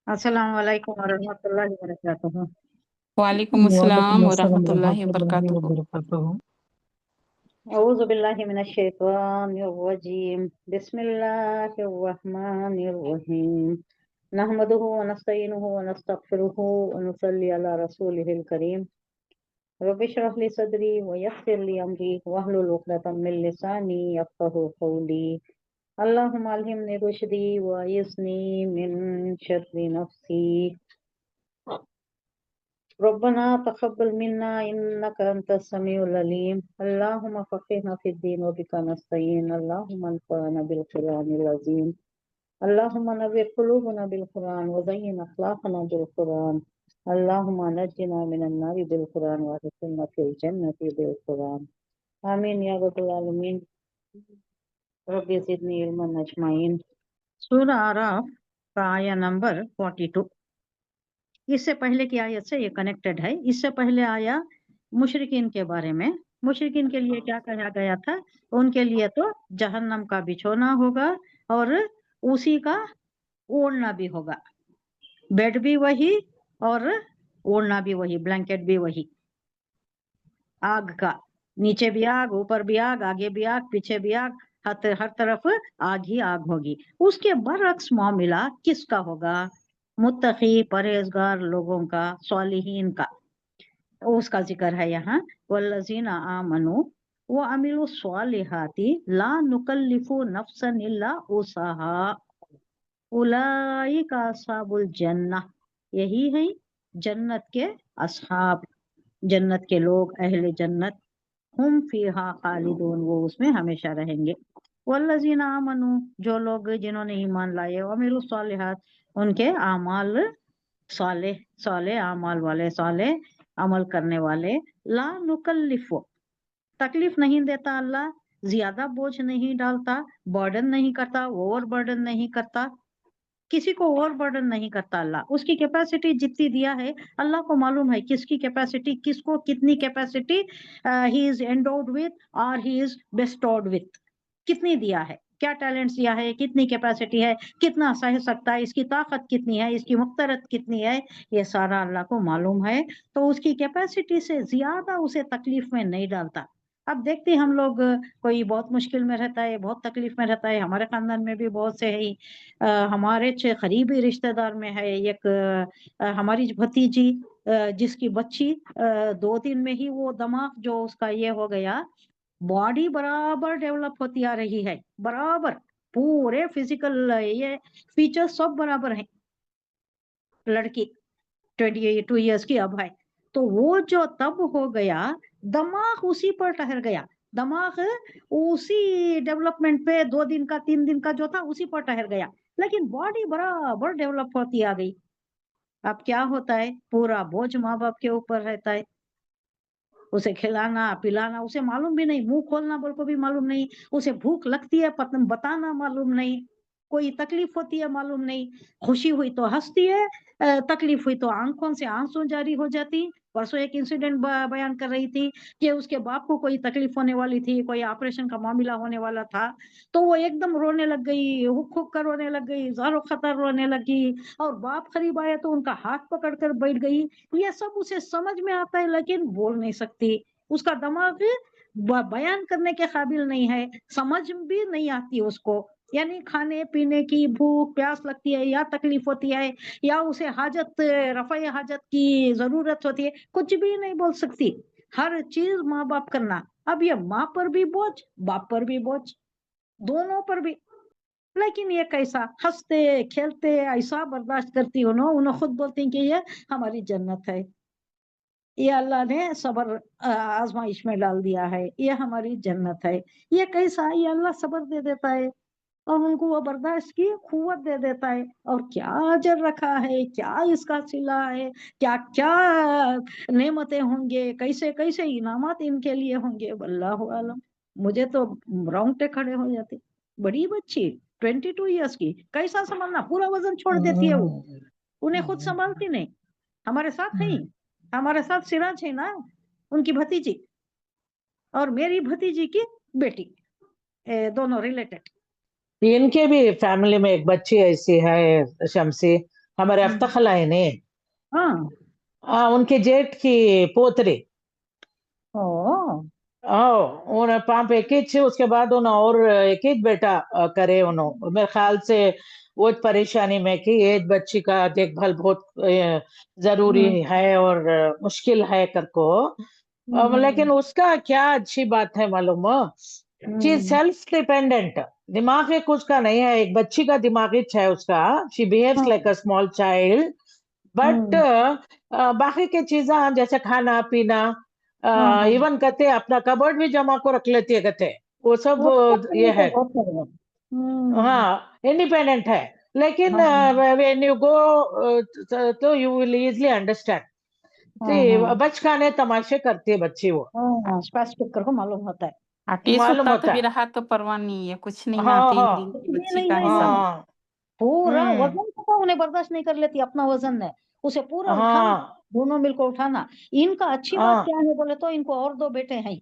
अस्सलाम वालेकुम वरहमतुल्लाहि वबरकातुहू। वालेकुम अस्सलाम वालेकुम अस्सलाम वरहमतुल्लाहि रहमतुल्लाहि वबरकातुहू। वबरकातुहू। औज़ु बिल्लाहि मिनश शैतानिर रजीम। बिस्मिल्लाहिर रहमानिर रहीम। नहमदुहु व नस्तईनुहु व नस्तगफिरुहु व नुसल्ली अला रसूलिहिल करीम। रब्बि इश्रह ली सदरी व यस्सिर ली अमरी वहलुल उक़दतम मिन लिसानी यफ़क़हू क़ौली। अल्लाहुम्मा अल्हिमनी रुश्दी व इस्नी मिन शर्रि नफ्सी। रब्बना तक़ब्बल मिन्ना इन्नका अंतस समीउल अलीम। अल्लाहुम्मा फ़क़्हिना फ़िद्दीन व बिका नस्तईन। अल्लाहुम्मा अन्फ़अना बिल क़ुरआनिल अज़ीम। अल्लाहुम्मा नव्विर क़ुलूबना बिल क़ुरआन व ज़य्यिन अख़लाक़ना बिल क़ुरआन। अल्लाहुम्मा नज्जिना मिनन नारि बिल क़ुरआन व अदख़िलना फ़िल जन्नति बिल क़ुरआन। आमीन या रब्बल आलमीन। रब्बि ज़िदनी इल्मन अजमाइन। सूरा आराफ का आया नंबर 42। इससे पहले की आयत से ये कनेक्टेड है। इससे पहले आया मुशरिकीन के बारे में। मुशरिकीन के लिए क्या कहा गया था? उनके लिए तो जहन्नम का बिछोना होगा और उसी का ओढ़ना भी होगा। बेड भी वही और ओढ़ना भी वही, ब्लैंकेट भी वही। आग का, नीचे भी आग, ऊपर भी आग, आगे भी आग, पीछे भी आग, हर तरफ आग ही आग होगी। उसके बरअक्स मामला किसका होगा? मुत्तकी परहेजगार लोगों का, सालिहीन का। उसका जिक्र है यहाँ। वल्लज़ीना आमनू व अमिलु स्वालिहाती ला नुकल्लिफु नफ्सन इल्ला उसाहा उलाइका अस्हाबुल जन्नह। यही है जन्नत के अस्हाब, जन्नत के लोग, अहले जन्नत। हुम फीहा खालिदून, वो उसमें हमेशा रहेंगे। वल्लज़ीना आमनू, जो लोग जिन्होंने ईमान लाए, व अमिलु स्वालिहात, उनके आमाल साले, साले आमाल वाले, साले अमल करने वाले। ला नुकल्लिफु, तकलीफ नहीं देता अल्लाह, ज्यादा बोझ नहीं डालता, बर्डन नहीं करता, ओवर बर्डन नहीं करता, किसी को ओवर बर्डन नहीं करता अल्लाह। उसकी कैपेसिटी जितनी दिया है अल्लाह को मालूम है किसकी कैपेसिटी, किसको कितनी capacity he is endowed with और ही इज बेस्टोड विथ, कितनी दिया है, क्या टैलेंट्स दिया है, कितनी कैपेसिटी है, कितना सह सकता है, इसकी ताकत कितनी है, इसकी मुख्तरत कितनी है, ये सारा अल्लाह को मालूम है। तो उसकी कैपेसिटी से ज्यादा उसे तकलीफ में नहीं डालता। अब देखते हैं हम लोग, कोई बहुत मुश्किल में रहता है, बहुत तकलीफ में रहता है, हमारे खानदान में भी बहुत से है। हमारे करीबी रिश्तेदार में है एक हमारी भतीजी, जिसकी बच्ची 2 दिन में ही वो दिमाग जो उसका ये हो गया, बॉडी बराबर डेवलप होती आ रही है, बराबर पूरे फिजिकल ये फीचर्स सब बराबर हैं। लड़की 22 इयर्स की अब है। तो वो जो तब हो गया, दिमाग उसी पर ठहर गया, दिमाग उसी डेवलपमेंट पे 2 दिन का 3 दिन का जो था उसी पर ठहर गया, लेकिन बॉडी बराबर डेवलप होती आ गई। अब क्या होता है, पूरा बोझ माँ बाप के ऊपर रहता है। उसे खिलाना पिलाना उसे मालूम भी नहीं, मुंह खोलना बोल को भी मालूम नहीं, उसे भूख लगती है बताना मालूम नहीं, कोई तकलीफ होती है मालूम नहीं, खुशी हुई तो हंसती है, तकलीफ हुई तो आंखों से आंसू जारी हो जाती। परसों एक इंसिडेंट बयान कर रही थी कि उसके बाप को कोई तकलीफ होने वाली थी, कोई ऑपरेशन का मामला होने वाला था, तो वो एकदम रोने लग गई, हुक हुक कर रोने लग गई, ज़ारो खतर रोने लगी, और बाप करीब आया तो उनका हाथ पकड़ कर बैठ गई। ये सब उसे समझ में आता है लेकिन बोल नहीं सकती, उसका दिमाग बयान करने के काबिल नहीं है, समझ भी नहीं आती उसको। यानी खाने पीने की भूख प्यास लगती है या तकलीफ होती है या उसे हाजत रफ़ाए हाजत की जरूरत होती है, कुछ भी नहीं बोल सकती। हर चीज माँ बाप करना। अब ये माँ पर भी बोझ, बाप पर भी बोझ, दोनों पर भी। लेकिन ये कैसा हंसते खेलते ऐसा बर्दाश्त करती हो ना, उन्हें खुद बोलती हैं कि ये हमारी जन्नत है, ये अल्लाह ने सबर आजमाइश में डाल दिया है, ये हमारी जन्नत है। ये कैसा, ये अल्लाह सबर दे देता है और उनको वो बर्दाश्त की कुव्वत दे देता है। और क्या अजर रखा है, क्या इसका सिला है, क्या क्या नेमतें होंगे, कैसे कैसे इनामात इनके लिए होंगे, वल्लाहु आलम। मुझे तो रोंगटे खड़े हो जाते। बड़ी बच्ची 22 इयर्स की, कैसा संभालना, पूरा वजन छोड़ देती है वो, उन्हें खुद संभालती नहीं। हमारे साथ है, हमारे साथ सिराज है ना, उनकी भतीजी और मेरी भतीजी की बेटी, दोनों रिलेटेड। इनके भी फैमिली में एक बच्ची ऐसी है शमसी, हमारे अफ्ताखला है ने हाँ उनके जेठ की पोतरी ओ उन पाप एक ही छे उसके बाद उन और एक ही बेटा करे उन्होंने मेरे ख्याल से वो परेशानी में कि एक बच्ची का देखभाल बहुत जरूरी है और मुश्किल है कर को लेकिन उसका क्या अच्छी बात है मालूम शी सेल्फ डिपेंडेंट दिमाग में कुछ का नहीं है एक बच्ची का दिमागी है उसका she behaves like a small child but बाकी की चीजें जैसे खाना पीना इवन कहते अपना कबर्ड भी जमा को रख लेती है कहते वो सब ये है हाँ इंडिपेंडेंट है लेकिन व्हेन यू गो तो यू विल इजीली अंडरस्टैंड बचकाने तमाशे करती है बच्ची वो स्पेसिफिक को मालूम होता है आटी मालूम सुता होता भी है रहा तो परवाह नहीं है कुछ नहीं ना हाँ 3 हाँ दिन की नहीं बच्ची नहीं का नहीं हिसाब नहीं हाँ पूरा हम्म वजन को उन्हें बर्दाश्त नहीं कर लेती अपना वजन है उसे पूरा उठाना हाँ दोनों मिलकर उठाना इनका अच्छी बात हाँ क्या है बोले तो इनको और 2 बेटे हैं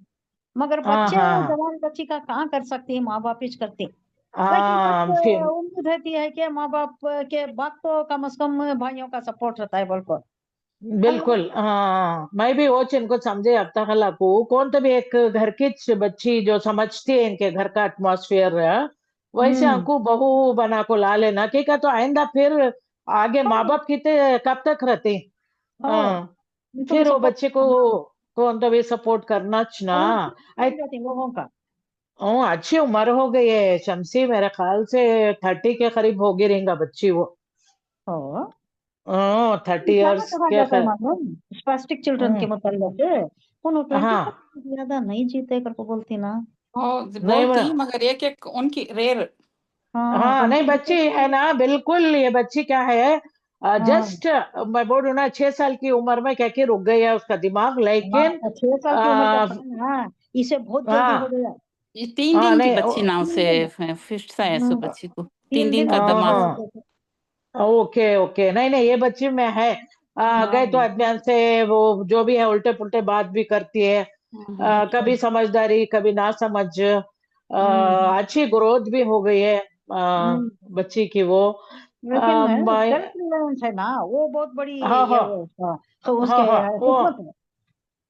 मगर हाँ बच्चे हाँ जवान बच्ची का कहाँ कर सकते हैं माँ बाप ही करते लेकिन हाँ बस फिर उम्मीद रहती है कि माँ बाप के बाद तो कम से कम भाइयों का सपोर्ट रहता है बोलकर अल्लाह बिल्कुल हाँ मैं भी वो इनको समझे अब तक हला को कौन तो भी एक घर की बच्ची जो समझती है इनके घर का एटमॉस्फेयर वैसे हम्म हमको बहू बना को ला लेना ठीक है तो आइंदा फिर आगे माँ हाँ बाप कितने कब तक रहते हाँ हाँ इनको भी फिर वो सपोर्ट बच्चे को कौन तो भी सपोर्ट करना ना और आई लोगों का अच्छी उम्र हो गई है शमसी मेरे ख्याल से 30 के करीब होगी रहेगा बच्ची वो हाँ 30 क्या इयर्स कहा के जाता है मालूम स्पास्टिक चिल्ड्रन के मतलब से उन 25 हाँ ज्यादा नहीं जीते करके बोलती ना नहीं बोलती मगर एक एक उनकी रेयर हाँ हाँ नहीं बच्ची है ना बिल्कुल ये बच्ची क्या है हाँ जस्ट मैं बोल रही हूँ ना 6 साल की उम्र में क्या कि रुक गई है उसका दिमाग लेकिन 6 साल की उम्र का हाँ इसे बहुत जल्दी हो हाँ गया ये 3 हाँ दिन की नहीं बच्ची ना उसे फिस्ट सा है सो बच्ची को 3 3 दिन दिन का का दमाद ओके ओके नहीं नहीं ये बच्ची में है गए तो हाँ अध्ययन से वो जो भी है उल्टे पुल्टे बात भी करती है कभी समझदारी कभी ना समझ अच्छी ग्रोथ भी हो गई है बच्ची की वो लेकिन मैं सेल्फ रिलायंस है ना वो बहुत बड़ी हाँ ये हाँ वो उसका तो उसके हाँ हाँ किस्मत है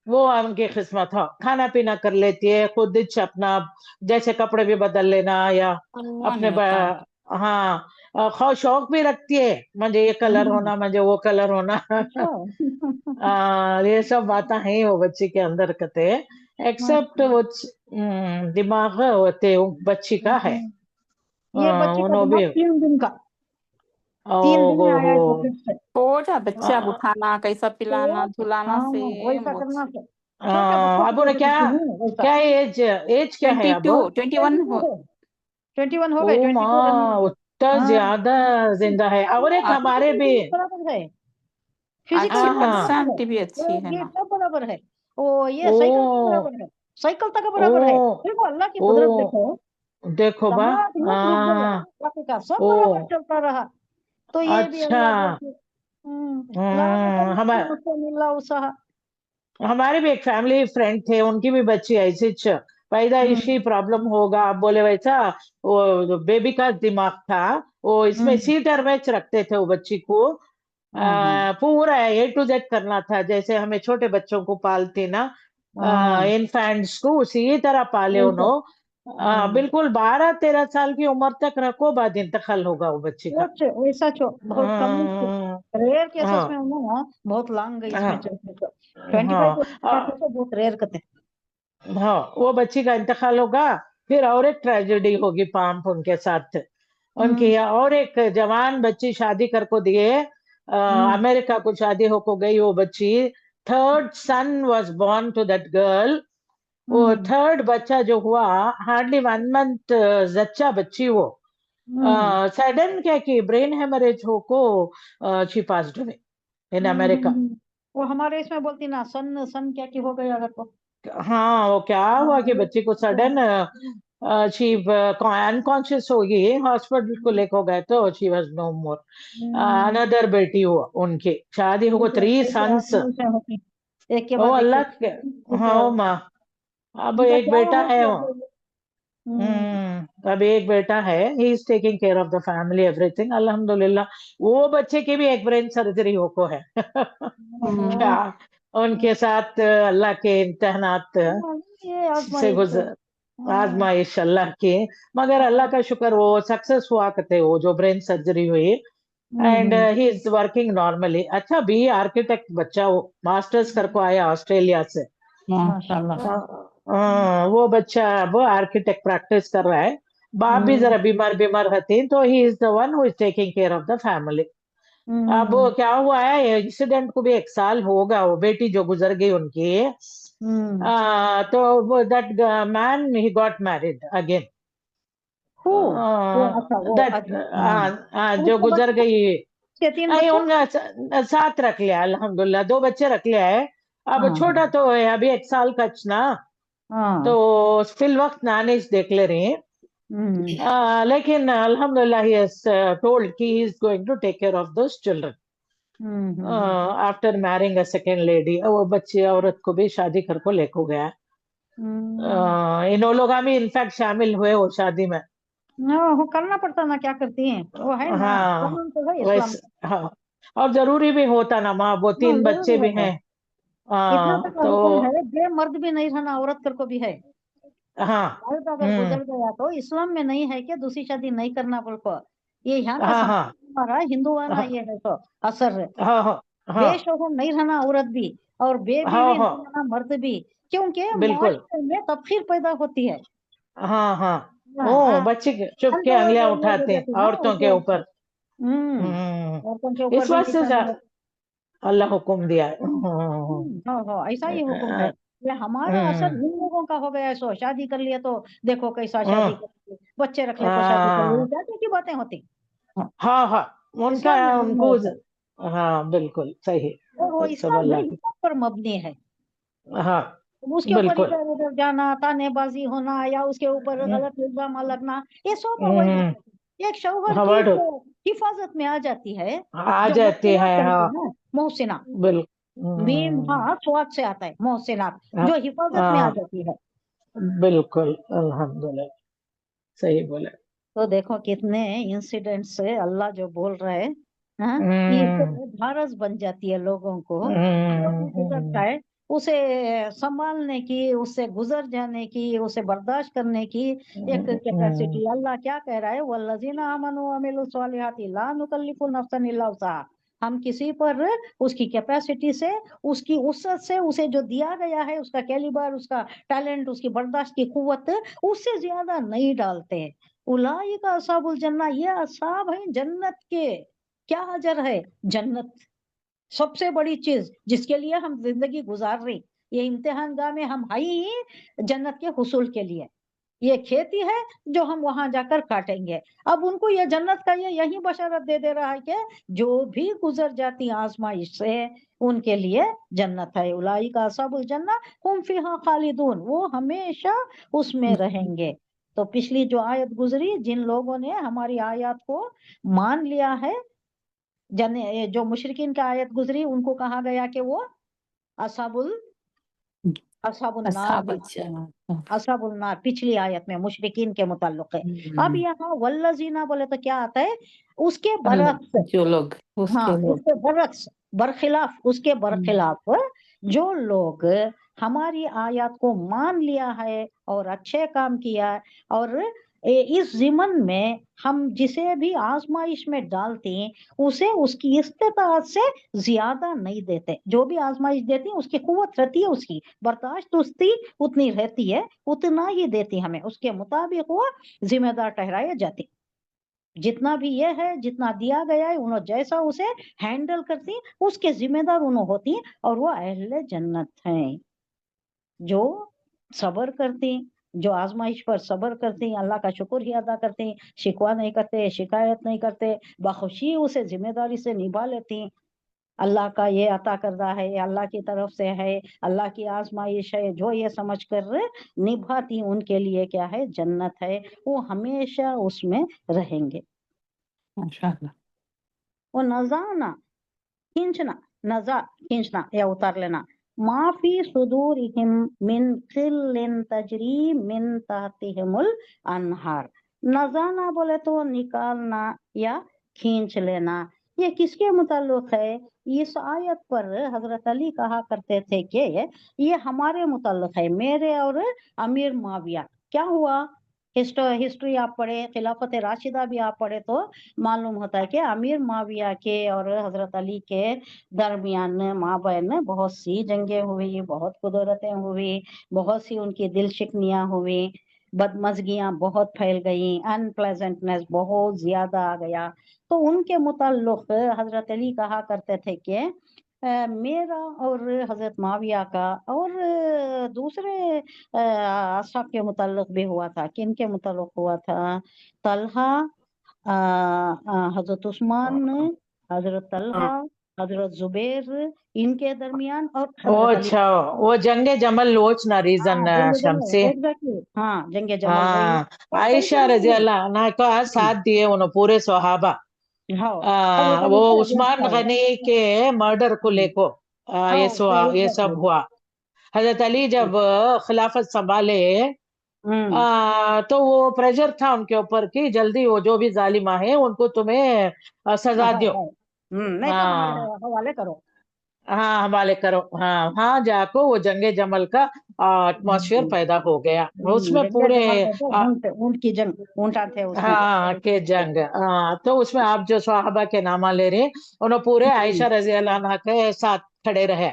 वो उनकी किस्मत है खाना पीना कर लेती है खुद ही अपना जैसे कपड़े भी बदल लेना या परवाह अपने नहीं होता हाँ शौक भी रखती है मुझे ये कलर होना मुझे वो कलर होना अच्छा ये सब बातें हैं वो बच्ची के अंदर कते एक्सेप्ट वो दिमाग होते वो बच्ची का है ये बच्चे का उन्होंने दिमाग भी 3 दिन का ओ 3 दिन में आया हो है पॉकेट से हो जा बच्चा हाँ उठाना कैसा पिलाना तो झुलाना हाँ से वैसा बहुत करना से छोटे बच्चों अब को उन्हें जैसे क्या करती हूँ वैसा क्या एज क्या है अब 22 21 22 है 21 हो ओ गए 22 रनिंग माँ है उतना हाँ ज्यादा जिंदा है और एक हमारे भी बराबर है फिजिकल अच्छी बराबर है पर्सनालिटी भी अच्छी है ये ना सब बराबर है ओ ये साइकिल तक ओ बराबर है साइकिल तक ओ बराबर है देखो अल्लाह की ओ कुदरत देखो देखो बा दामाद हित रुक गया बाकी का सब ओ बराबर चलता रहा तो ये भी अच्छा अल्लाह बोलते ला हमारे तकल्लुफ़ इल्ला वुसअहा हमारे भी एक फैमिली फ्रेंड थे उनकी भी बच्ची ऐसी पैदाइशी प्रॉब्लम होगा आप बोले वैसा वो बेबी का दिमाग था वो इसमें सीटर मैच रखते थे वो बच्ची को पूरा A to Z करना था जैसे हमें छोटे बच्चों को पालते ना इनफेंट्स को उसी तरह पाले उन्होंने बिल्कुल 12-13 साल की उम्र तक रखो बाद इंतकाल होगा वो बच्ची का वैसा बहुत कम रेयर केसेस हाँ में ना बहुत लॉन्ग गई इसमें हाँ चलते तो 25 हाँ तो बहुत रेयर करते हाँ वो बच्ची का इंतकाल होगा फिर और एक ट्रेजेडी होगी पाम्प उनके साथ उनकी और एक जवान बच्ची शादी कर को दिए अमेरिका को शादी होको गई वो बच्ची third son was born to that girl वो थर्ड बच्चा जो हुआ हार्डली 1 मंथ जच्चा बच्ची वो सडन क्या कि ब्रेन हेमरेज हो को she passed away in America वो हमारे इसमें बोलती ना सन सन क्या की हो गई अगर तो हाँ वो क्या हुआ कि बच्ची को सडन शी अनकॉन्शियस होगी हॉस्पिटल को लेकर गए तो she was no more another बेटी हुआ उनकी शादी हो 3 सन्स एक के ओ बाद एक अल्लाह के हाँ माँ अब उनका एक क्या बेटा है है कि वो अब अब एक बेटा है, he is taking care of the family everything अल्हम्दुलिल्लाह। वो बच्चे की भी एक ब्रेन सर्जरी को है। क्या उनके साथ अल्लाह के इम्तिहानात ये से आजमाइश है। गुजर आजमाइश अल्लाह की, मगर अल्लाह का शुक्र वो सक्सेस हुआ करते, वो जो ब्रेन सर्जरी हुई and he is working normally. अच्छा बी आर्किटेक्ट बच्चा, वो मास्टर्स करको आया ऑस्ट्रेलिया से। माशाल्लाह। वो बच्चा वो आर्किटेक्ट प्रैक्टिस कर रहा है। बाप भी जरा बीमार बीमार रहते, तो ही is the one who is taking care of the family. अब वो क्या हुआ है, इंसिडेंट को भी 1 साल होगा, वो बेटी जो गुजर गई उनकी, तो that man he got married again. अच्छा वो दैट जो उसके गुजर बच्चे गई, के 3 नहीं बच्चे। उन साथ रख लिया अल्हम्दुलिल्लाह, 2 बच्चे रख लिया है। अब छोटा तो है अभी 1 साल का ना, तो फिल वक्त नानीज देख ले रही हैं। लेकिन अल्हम्दुलिल्लाह ही हैज टोल्ड कि he is going to take care of those children after marrying a second lady. वो बच्ची औरत को भी शादी कर को लेको गया। इन लोग भी इनफैक्ट शामिल हुए वो शादी में। वो करना पड़ता ना, क्या करती हैं, वो है ना, हाँ कानून तो है इस्लाम वैसे, हाँ और जरूरी भी होता ना माँ, वो 3 में। बच्चे भी जरूरी है, हैं। इतना तक तो हुक्म है, बे मर्द भी नहीं रहना, औरत कर को भी है। हाँ मर्द अगर गुजर गया तो इस्लाम में नहीं है कि दूसरी शादी नहीं करना बोल को। ये यहाँ का हाँ समाज हाँ हमारा हिंदुआना ये है तो असर है। हाँ हाँ हाँ बेशोहर नहीं रहना औरत भी, और बेबी हाँ भी हाँ नहीं रहना मर्द भी, क्योंकि बिल्कुल, माशरे में तबखीर पैदा होती है। हाँ हाँ। ओ हाँ, बच्चे चुप के कंट्रोल अंगलियां ये हो उठाते हैं जाती है ना औरतों के उसको। ऊपर। औरतों के ऊपर इस भी वास्ते निशानी है। अल्लाह हुक्म दिया है। हाँ, ऐसा ही हुक्म है। ये हमारा असर हम्म, इन लोगों का हो गया है। सो शादी कर लिया तो देखो कैसा शादी हाँ कर ली, बच्चे रख ले तो शादी कर ली, हाँ शादी की बातें होती। हाँ हाँ, उनका इस्लाम में नहीं है उनको ऐसा। हाँ बिल्कुल सही। और वो सब इस्लाम है अल्लाह की, इस्लाम पर मबनी है। हाँ उसके ऊपर बिल्कुल। इधर उधर जाना, तानेबाजी होना, या उसके ऊपर गलत इल्जाम लगना, ये सब अवैध हम्म, है। एक शौहर की हवाड़ जो हिफाजत में आ जाती है, आ जो जाती मोहसिनात है, कहते हाँ हैं ना, मोहसिना, मीम बिल्कुल। हाँ स्वाद से आता है, मोहसिनात, हाँ जो हिफाजत में आ हाँ, जाती है। बिल्कुल अल्हम्दुलिल्लाह, सही बोले। तो देखो कितने इंसिडेंट्स है, अल्लाह जो बोल रहे हैं, हाँ, हम्म इससे भारस बन जाती है लोगों को। जो भी गुजरता हम्म है उसे संभालने की, उससे गुजर जाने की, उसे बर्दाश्त करने की एक कैपेसिटी अल्लाह क्या कह रहा है, वल्लज़ीना आमनू व अमिलुस सालिहाति ला नुकल्लिफु नफ्सन इल्ला वुसअहा। हम किसी पर उसकी कैपेसिटी से, उसकी वुसअत से, उसे जो दिया गया है, उसका कैलिबर, उसका टैलेंट, उसकी बर्दाश्त की कुव्वत, उससे ज्यादा नहीं डालते हैं। उलाइका अस्हाबुल जन्नह, ये असहाब हैं जन्नत के। क्या अजर है, जन्नत सबसे बड़ी चीज जिसके लिए हम जिंदगी गुजार रही। ये इम्तिहान गाह में हम आई ही जन्नत के हुसूल के लिए। ये खेती है जो हम वहां जाकर काटेंगे। अब उनको ये जन्नत का ये यही बशारत दे दे रहा है कि जो भी गुजर जाती आजमाइश से उनके लिए जन्नत है। उलाइका अस्हाबुल जन्नह हुम फीहा खालिदून, वो हमेशा उसमें रहेंगे। तो पिछली जो आयत गुजरी, जिन लोगों ने हमारी आयत को मान लिया है, जने जो मुशरिकीन की आयत गुजरी, उनको कहा गया कि वो असहाबुल असहाबुल नार अस्हाब है। अच्छा। असहाबुल नार पिछली आयत में मुशरिकीन के मुताल्लिक है। अब यहाँ वल्लजीना बोले तो क्या आता है, उसके बरक्स। जो लोग हाँ, उसके लोग उसके बरक्स, बरखिलाफ, उसके बरखिलाफ जो लोग हमारी आयत को मान लिया है और अच्छे काम किया है, और इस ज़िमन में हम जिसे भी आजमाइश में डालते हैं उसे उसकी इस्तेताअत से ज्यादा नहीं देते। जो भी आजमाइश देती है उसकी कुव्वत रहती है, उसकी बर्दाश्त उसकी उतनी रहती है, उतना ही देती हमें, उसके मुताबिक वो जिम्मेदार ठहराए जाती। जितना भी ये है, जितना दिया गया है, उन्होंने जैसा उसे हैंडल करती उसके जिम्मेदार उन्होंने होती, और वो अहले जन्नत हैं जो सबर करती, जो आजमाइश पर सबर करती, अल्लाह का शुक्र ही अदा करती, शिकवा नहीं करते, शिकायत नहीं करते, बखुशी उसे जिम्मेदारी से निभा लेती। अल्लाह का ये अता करदा है, ये अल्लाह की तरफ से है, अल्लाह की आजमाइश है, जो ये समझ कर निभाती, उनके लिए क्या है, जन्नत है, वो हमेशा उसमें रहेंगे। माशाल्लाह। वो नजाना, खींचना, नजा खींचना या उतार लेना, माफी सुदूरिहिम मिन खिल्लिन तजरी मिन तहतिहिमुल अनहार, नजाना बोले तो निकालना या खींच लेना। ये किसके मुताल्लिक है? इस आयत पर हजरत अली कहा करते थे कि ये हमारे मुताल्लिक है, मेरे और अमीर मुआविया। क्या हुआ? हिस्ट्री आप पढ़े, खिलाफत राशिदा भी आप पढ़े तो मालूम होता है कि अमीर मुआविया के और हजरत अली के दरमियान में माबैन में बहुत सी जंगें हुई, बहुत कुदरतें हुई, बहुत सी उनकी दिल शिकनियां हुई, बदमज़गियां बहुत फैल गई, अनप्लेजेंटनेस बहुत ज्यादा आ गया। तो उनके मुताल्लिक हजरत अली कहा करते थे कि मेरा और हजरत माविया का और दूसरे असहाब के मुताल्लिक भी हुआ था। किन के मुताल्लिक हुआ था? तलहा, हजरत उस्मान, हजरत तलहा, हजरत जुबैर, इनके दरमियान और वो हजरत अली। अच्छा, वो जंगे जमल वोच ना रीजन जंग शमसी। जमल, एग्जैक्टली, हाँ जंग जमल वही। हाँ, और आयशा कैसे रजी हुई? अल्लाह अन्हा का साथ दिए उन्होंने पूरे सहाबा। हाँ, हजरत वो अली का अगेंस्ट उस्मान था। गनी के मर्डर को लेको हाँ, ये सब एग्जैक्टली। हुआ। हजरत अली जब खिलाफत संभाले हम्म, तो वो प्रेशर था उनके ऊपर कि जल्दी वो जो भी जालिमा है उनको तुम्हें हाँ सजा दो। हाँ, नहीं तो हमारे हाँ हवाले करो। हाँ, हवाले करो। हाँ हाँ, जाको वो जंगे जमल का एटमॉस्फेयर पैदा हो गया उसमें जंग पूरे। जमल कहते हैं, ऊंट की जंग, ऊंटा थे उसमें। हाँ के जंग। हाँ, तो उसमें आप जो सहाबा के नामा ले रहे हैं उन्होंने पूरे आयशा रजी अल्लाह अन्हा के साथ खड़े रहे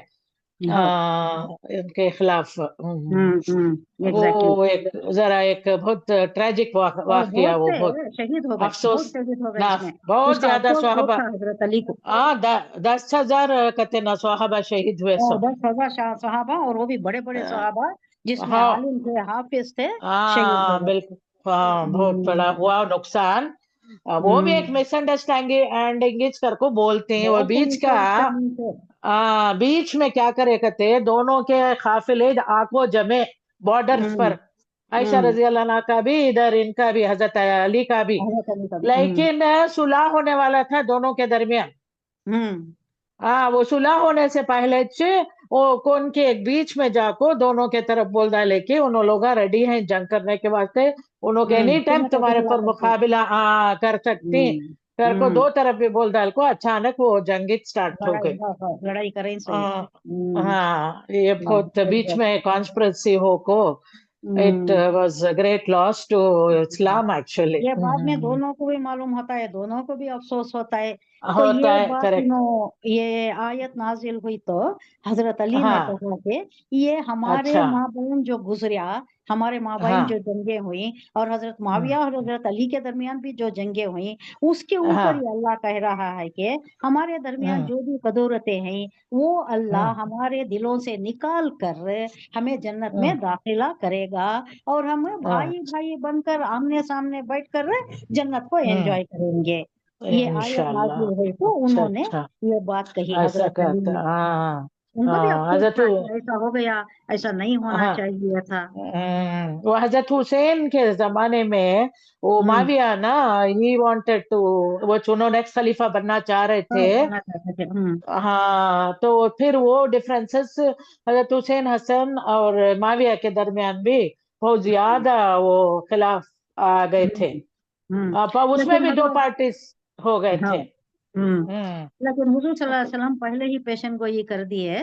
हाँ, इनके खिलाफ। एग्जैक्टली। वो एक जरा एक बहुत ट्रेजिक और वाकया, बहुत वो बहुत से शहीद हो गए, बहुत अफसोस शहीद हो गए ना। इसमें। बहुत उसका ज्यादा अफसोस बहुत सहाबा। था हजरत अली को। हाँ, 10,000 कहते ना सहाबा शहीद हुए और सो। 10,000 सहाबा, और वो भी बड़े बड़े अ, सहाबा जिसमें हाँ आलिम थे, हाफिज थे, शहीद हो हाँ, गए। बिल्कुल। हाँ, बहुत बड़ा हम्म, हुआ नुकसान। वो भी एक हम्म, मिसअंडरस्टैंडिंग करको बोलते हैं वो बहुत बीच का। मिसअंडरस्टैंडिंग थे। बीच में क्या करे कहते दोनों के काफिले आंखों जमे बॉर्डर्स हम्म, पर। आयशा हम्म, रजी अल्लाह अन्हा का भी इधर, इनका भी, हजरत अली का भी। हजरत अली का भी। लेकिन सुलह होने वाला था दोनों के दरमियान। हम्म, हाँ, वो सुलह होने से पहले वो कौन के एक बीच में जाको दोनों के तरफ बोल डाले कि उन लोग रेडी हैं जंग करने के वास्ते। उन्होंने एनी टाइम तुम्हें कैसे तुम्हारे बुला पर करके। मुकाबला कर सकती। हम्म, कर को हम्म, दो तरफ भी बोल डाल को अचानक वो जंग स्टार्ट हो लड़ाई, गई। हाँ हाँ, लड़ाई करें सही। आ, हाँ, ये हाँ, बहुत बीच exactly। में कॉन्स्पिरेसी हो को। It hmm, was a great loss to Islam actually. ये बाद में दोनों को भी मालूम होता है, दोनों को भी अफसोस होता है। तो होता ये है, बात करेक्ट। ये आयत नाजिल हुई तो हजरत अली ने हाँ, कहा कि ये हमारे अच्छा। माँ बहन जो गुजरिया, हमारे माँ बहन जो हाँ जंगें हुई, और हजरत हाँ माविया और हजरत अली के दरमियान भी जो जंगें हुई, उसके ऊपर हाँ ही अल्लाह कह रहा है कि हमारे दरमियान हाँ जो भी कदूरतें हैं वो अल्लाह हाँ हमारे दिलों से निकाल कर हमें जन्नत हाँ में दाखिला करेगा, और हम हाँ, भाई भाई बनकर आमने सामने बैठकर जन्नत को हम्म, एंजॉय करेंगे। ये आयत इंशाल्लाह। नाज़िल हुई तो अच्छा उन्होंने अच्छा, ये बात कही ऐसा हजरत अली कहता। ने। हाँ उनको भी हाँ, अफसोस हजरत था कि ऐसा हो गया, ऐसा नहीं होना हाँ, चाहिए था। वो हजरत हुसैन के जमाने में वो हम्म, माविया ना, ही वांटेड टू, वो चुनो नेक्स्ट खलीफा बनना चाह रहे तो थे। बनना चाहते थे। हाँ, तो फिर वो डिफरेंसेस हजरत हुसैन हसन और माविया के दरमियान भी बहुत ज्यादा वो खिलाफ आ गए थे। हम्म, हम्म, पर उसमें लेकिन भी दो हजरत, पार्टीज हो गए हाँ, थे। हम्म, हम्म। लेकिन हुजूर सल्लल्लाहु अलैहि वसल्लम पहले ही पेशन गोई कर दी है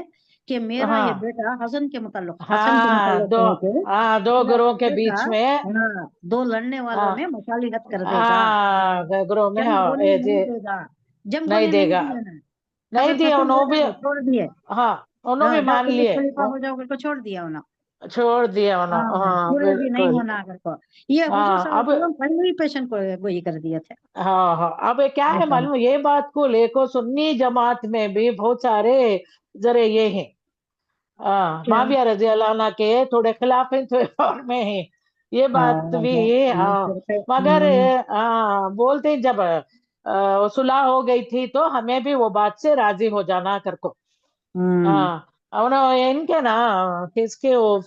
कि मेरा ये हाँ बेटा हसन के हाँ, मुतल्लक कह के, हाँ, दो मेरा गुरुओं ये के बेटा, बीच में। हाँ, दो लड़ने वालों में हाँ मसालिहत कर देगा, हाँ, गुरुओं में, जंग हाँ, होने नहीं देगा, जंग नहीं होने नहीं देगा, दिया ना। नहीं हजरत दिए हसन उन्होंने बेटा भी। को छोड़ दिए। हाँ, उन्होंने हाँ, भी मान जाके ये लिए खलीफा हो जाओगे को छोड़ दिया उन्होंने। छोड़ दिए उन्होंने, हाँ, हाँ पूरे भी नहीं बिल्कुल। होना अगर को। ये हुजूर हाँ सल्लल्लाहु अब, अलैहि वसल्लम पहले ही पेशन को गोई कर दिए थे। हाँ हाँ, अब क्या है ऐसा। मालूम, ये बात को लेको सुन्नी जमात में भी बहुत सारे जरे ये हैं। हाँ, क्या? माविया रजी अल्लाह अन्हा के थोड़े खिलाफ हैं, थोड़े और में हैं। ये हाँ, बात भी। हाँ, हाँ, फिर से, मगर हाँ, बोलते हैं जब सुलह हो गई थी तो हमें भी वो बात से राजी हो जाना करको। हम्म, हाँ, उन्होंने इनके ना, किसके वो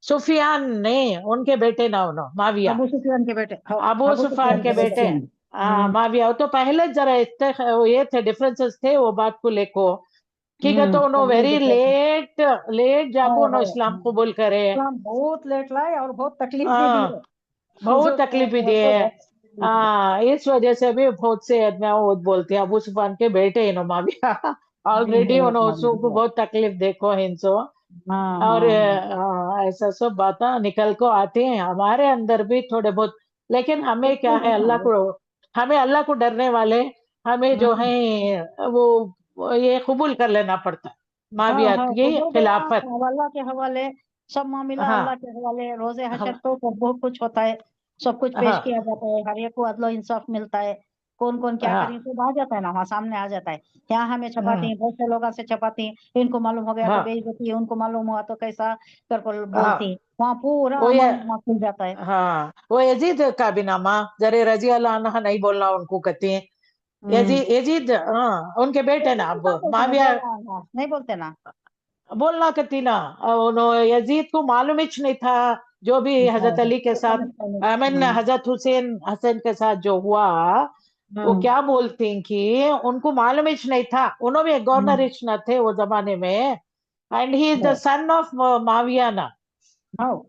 सुफियान ने, उनके बेटे ना उन्होंने माविया, अबू सुफियान के बेटे, हाँ, अबू अबू सुफान सुफियान के के बेटे। बेटे। माविया तो पहले जरा इतने ये थे, डिफरेंसेस थे वो बात को लेको। ठीक है, तो उन्होंने पहले ही वेरी डिफरेंस। लेट लेट हाँ जाको हाँ उन्होंने इस्लाम हाँ। कबूल करे। इस्लाम बहुत लेट लाए और बहुत तकलीफ भी दी हाँ है। बहुत जो तकलीफ भी दिए तो है। हाँ, इस वजह से भी बहुत से आदमी वो बोलते हैं अबू सुफान के बेटे इनो माविया ऑलरेडी उन्होंने को बहुत तकलीफ देखो हिंसो। हाँ और हाँ ऐसा सब बातें निकल को आते हैं हमारे अंदर भी थोड़े बहुत। लेकिन हमें क्या है, अल्लाह को डरने वाले हमें जो है वो ये कबूल कर लेना पड़ता है हाँ माविया हाँ, की गुजर गया, खिलाफत। अब अल्लाह के हवाले, सब मामला अल्लाह हाँ के हवाले। रोजे हशर हाँ तो बहुत कुछ होता है, सब कुछ पेश हाँ किया जाता है, हर एक को अदलो इंसाफ मिलता है। कौन कौन क्या करें हाँ सब आ जाता है ना, वहाँ सामने आ जाता है। यहाँ हमें छपाते हाँ हैं, बहुत से लोग से छपाते हैं, इनको मालूम हो गया तो हाँ बेइज्जती है, उनको मालूम हुआ तो कैसा कर बोलती हाँ हैं। वहाँ पूरा वो ये अमल वहाँ खुल जाता है। हाँ वो यजीद का भी नामा जरे रजी अल्लाह अन्हा नहीं बोलना उनको कहते हैं। हम्म, यजीद हाँ उनके बेटे ना अब क्या बोलते हैं, माविया नहीं बोलते ना। बोलना कहती ना। यजीद को मालूम ही नहीं था जो भी हजरत अली के साथ आई मीन हम्म, हजरत हुसैन हसन के साथ जो हुआ वो हम्म, क्या बोलती हैं कि उनको मालूम ही नहीं था। उन्होंने भी एक गवर्नर हम्म, न थे वो जमाने में and he is the son of Muawiya ना। हाँ।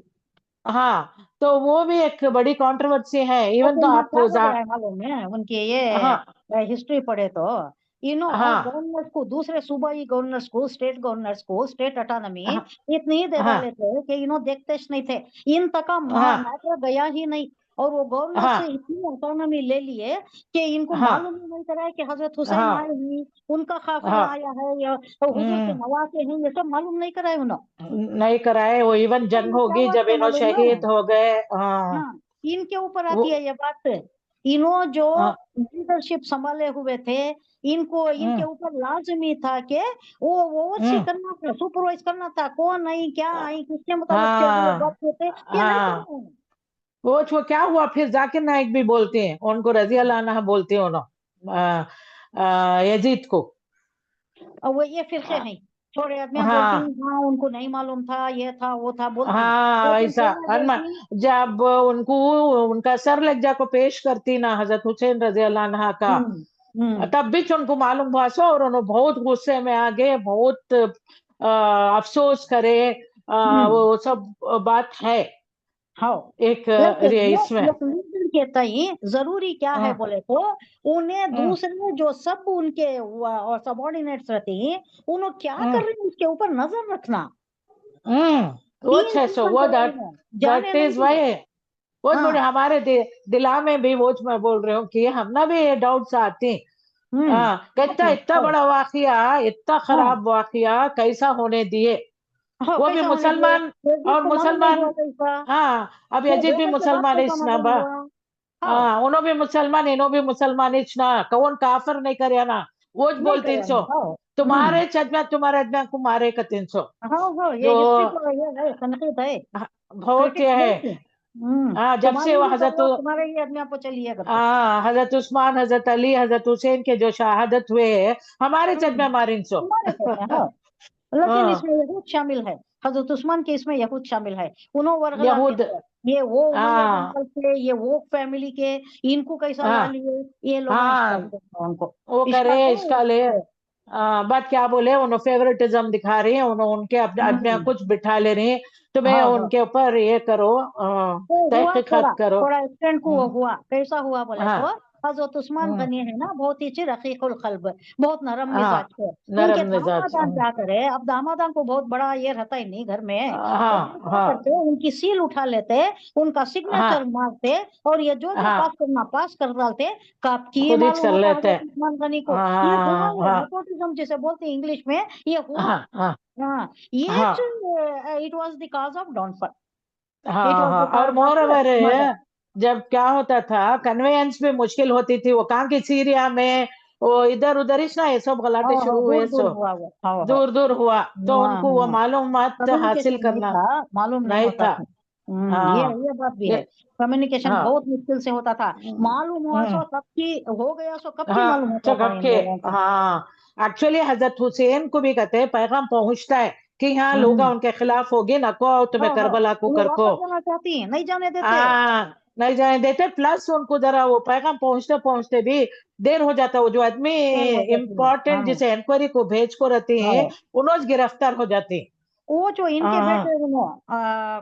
हाँ तो वो भी एक बड़ी कंट्रोवर्सी है इवन तो लेकिन वहाँ आप क्या हो गया है मालूम है, उनकी हाँ ये हिस्ट्री पढ़े तो हाँ गवर्नर्स को, दूसरे सूबाई गवर्नर्स को, गवर्नर्स को, स्टेट अटानमी हाँ इतनी दे हाँ डाले थे कि देखते ही नहीं थे। इन तक का हाँ मैटर गया ही नहीं। और वो गवर्नर से हाँ इतनी अटानमी ले लिए कि इनको हाँ मालूम ही नहीं करा है कि हजरत हुसैन आए हाँ हैं, उनका काफिला हाँ आया है, या हुजूर के हम्म, नवासे हैं, ये सब मालूम नहीं करा है उन्होंने। नहीं कराए वो इवन तो जंग ये क्या होगी बात जब है इन्हों मालूम है। शहीद हो गए। हाँ हाँ, इनके ऊपर वो आती है ये बात। इन्हों जो हाँ लीडरशिप संभाले हुए थे, इनको इनके हम्म ऊपर लाजमी था कि वो ओवरसी हम्म करना था, सुपरवाइज करना था, कौन नहीं क्या आई किसके मुताबिक के वो हाँ वक्त होते, ये नहीं कर हाँ रहे हैं। वो क्या हुआ फिर जाकिर नाइक भी बोलते हैं उनको रजी अल्लाह अन्हा बोलते हैं उन्होंने यजीद को। और वो ये फिरके हैं, थोड़े आदमी बोलती हैं हाँ हाँ उनको नहीं मालूम था, ये था वो था बोलती हैं। हाँ लेकिन वैसा क्या बोलती हैं। जब उनको उनका सर लज्जा को पेश करती ना हजरत हुसैन रजी अल्लाह अन्हा का हम्म, हम्म, तब भी उनको मालूम हुआ सो और उन्होंने बहुत गुस्से में आ गए बहुत अफसोस करे। हम्म, वो सब बात है हाँ। एक लेकिन इसमें। ये लीडर के तई जरूरी क्या है हाँ, बोले तो, उन्हें हम्म, दूसरे जो सब उनके और सबॉर्डिनेट्स रहते हैं, उन्हें क्या हम्म, कर रहे हैं उसके ऊपर नजर रखना। वो तीन है सो पर्सन वो करे उन्हें, जाने दैट नहीं इज दिए। वाई बहुत बड़े हाँ, हमारे दिला में भी वो मैं बोल रही हूँ कि हम ना भी ये डाउट्स आते हैं। हम्म, हाँ कहता आते इतना हैं, बड़ा वाकया इतना हाँ खराब वाकया कैसा होने दिए हाँ, वो भी कैसा होने दिए। मुसलमान यजीद और को मालूम नहीं मुसलमान। हुआ कैसा, हाँ अब फिर यजीद भी बेटे के बाद मुसलमान कैसा इस ना मालूम बा। हुआ। हाँ, हाँ उन्हों भी मुसलमान इन्हों भी मुसलमान इच ना कौन काफर नहीं करे ना वो नहीं बोल तीन करे सौ हाँ। तुम्हारे चजमा तुम्हारे अजमा को मारे का 300 हाँ हाँ, ये जो हिस्ट्री को ये है, तनकीद है, बहुत क्रिटिक्स ये है। बहुत है। हाँ जब से तुम्हारी वो भी कर लो, तुम्हारे ही आदमी आपको चलिए करके। हजरत उस्मान हजरत अली हजरत हुसैन के जो शहादत हुए हमारे चजमा मारिन सो तुम्हारे कहते हैं हाँ। लेकिन हाँ इसमें यहूद शामिल है, हजरत उस्मान के इसमें यहूद शामिल है। उन्होंने वरगला के यहूद थे, ये वो उमैया हाँ जंगल के, ये वो फैमिली के, इनको कैसा ला हाँ लिए, ये लोगों इश्काल हाँ करते हैं उनको। वो इश्काल करे करो इसका ले इसको। बात क्या बोले उन्होंने फेवरेटिज्म दिखा रही है उन्होंने उनके अपने आदमी हम्म, कुछ बिठा ले रही हैं तुम्हें हाँ हाँ। उनके ऊपर ये करो तो हुआ थोड़ा तहकीकात करो। थोड़ा एक्सटेंड को हम्म, हुआ, कैसा हुआ बोले तो, हाँ हजरत उस्मान हम्म, गनी है ना, बहुत ही रकीकुल कल्ब, बहुत नरम मिजाज हाँ के। उनके नरम मिजाज दामादान क्या करे, अब दामादान को बहुत बड़ा ये रहता ही नहीं घर में, तो वो हाँ क्या हाँ करते, उनकी सील उठा लेते, उनका सिग्नेचर हाँ मारते, और ये जो पास हाँ करना पास कर डालते। कब की खुद ही मालूम कर होता लेते हजरत हैं। उस्मान गनी को, ये हुआ हाँ है हाँ नेपोटिज्म जिसे बोलते हैं इंग्लिश में, ये हुआ। हाँ हाँ हाँ, ये हाँ it was the cause of downfall, it हाँ वाज हाँ द और cause more of over murder. जब क्या होता था कन्वेंस में मुश्किल होती थी वो कहाँ की सीरिया में वो इधर उधर ही ना ये सब गलाटे हाँ हाँ, शुरू हुए दूर दूर सो हुआ वो, हाँ हाँ दूर दूर हुआ तो हाँ उनको वो हाँ। मालूमात हासिल कम्युनिकेशन नहीं करना था, मालूम नहीं नहीं होता था। था। हाँ ये बात भी ये है। कम्युनिकेशन हाँ बहुत मुश्किल से होता था, मालूम हुआ सो कब की हो गया, सो कब की हाँ मालूम होता था चकप इन के लोगों को। हाँ एक्चुअली हजरत हुसैन को भी कहते हैं पैगाम पहुंचता है कि हाँ लोग हम्म, उनके खिलाफ होगी नको हाँ तुम्हें हाँ, करबला को उन्हें कर को वापस जाना चाहती है, नहीं जाने देते। नहीं जाने देते प्लस उनको जरा वो पैगाम पहुंचते पहुंचते भी देर हो जाता वो जो आदमी देर हो जाती है, इम्पोर्टेंट हाँ जिसे इंक्वायरी को भेज को रहते हैं हाँ उन्होंने गिरफ्तार हो जाते हैं। वो जो इनके हाँ बेटे उन्हों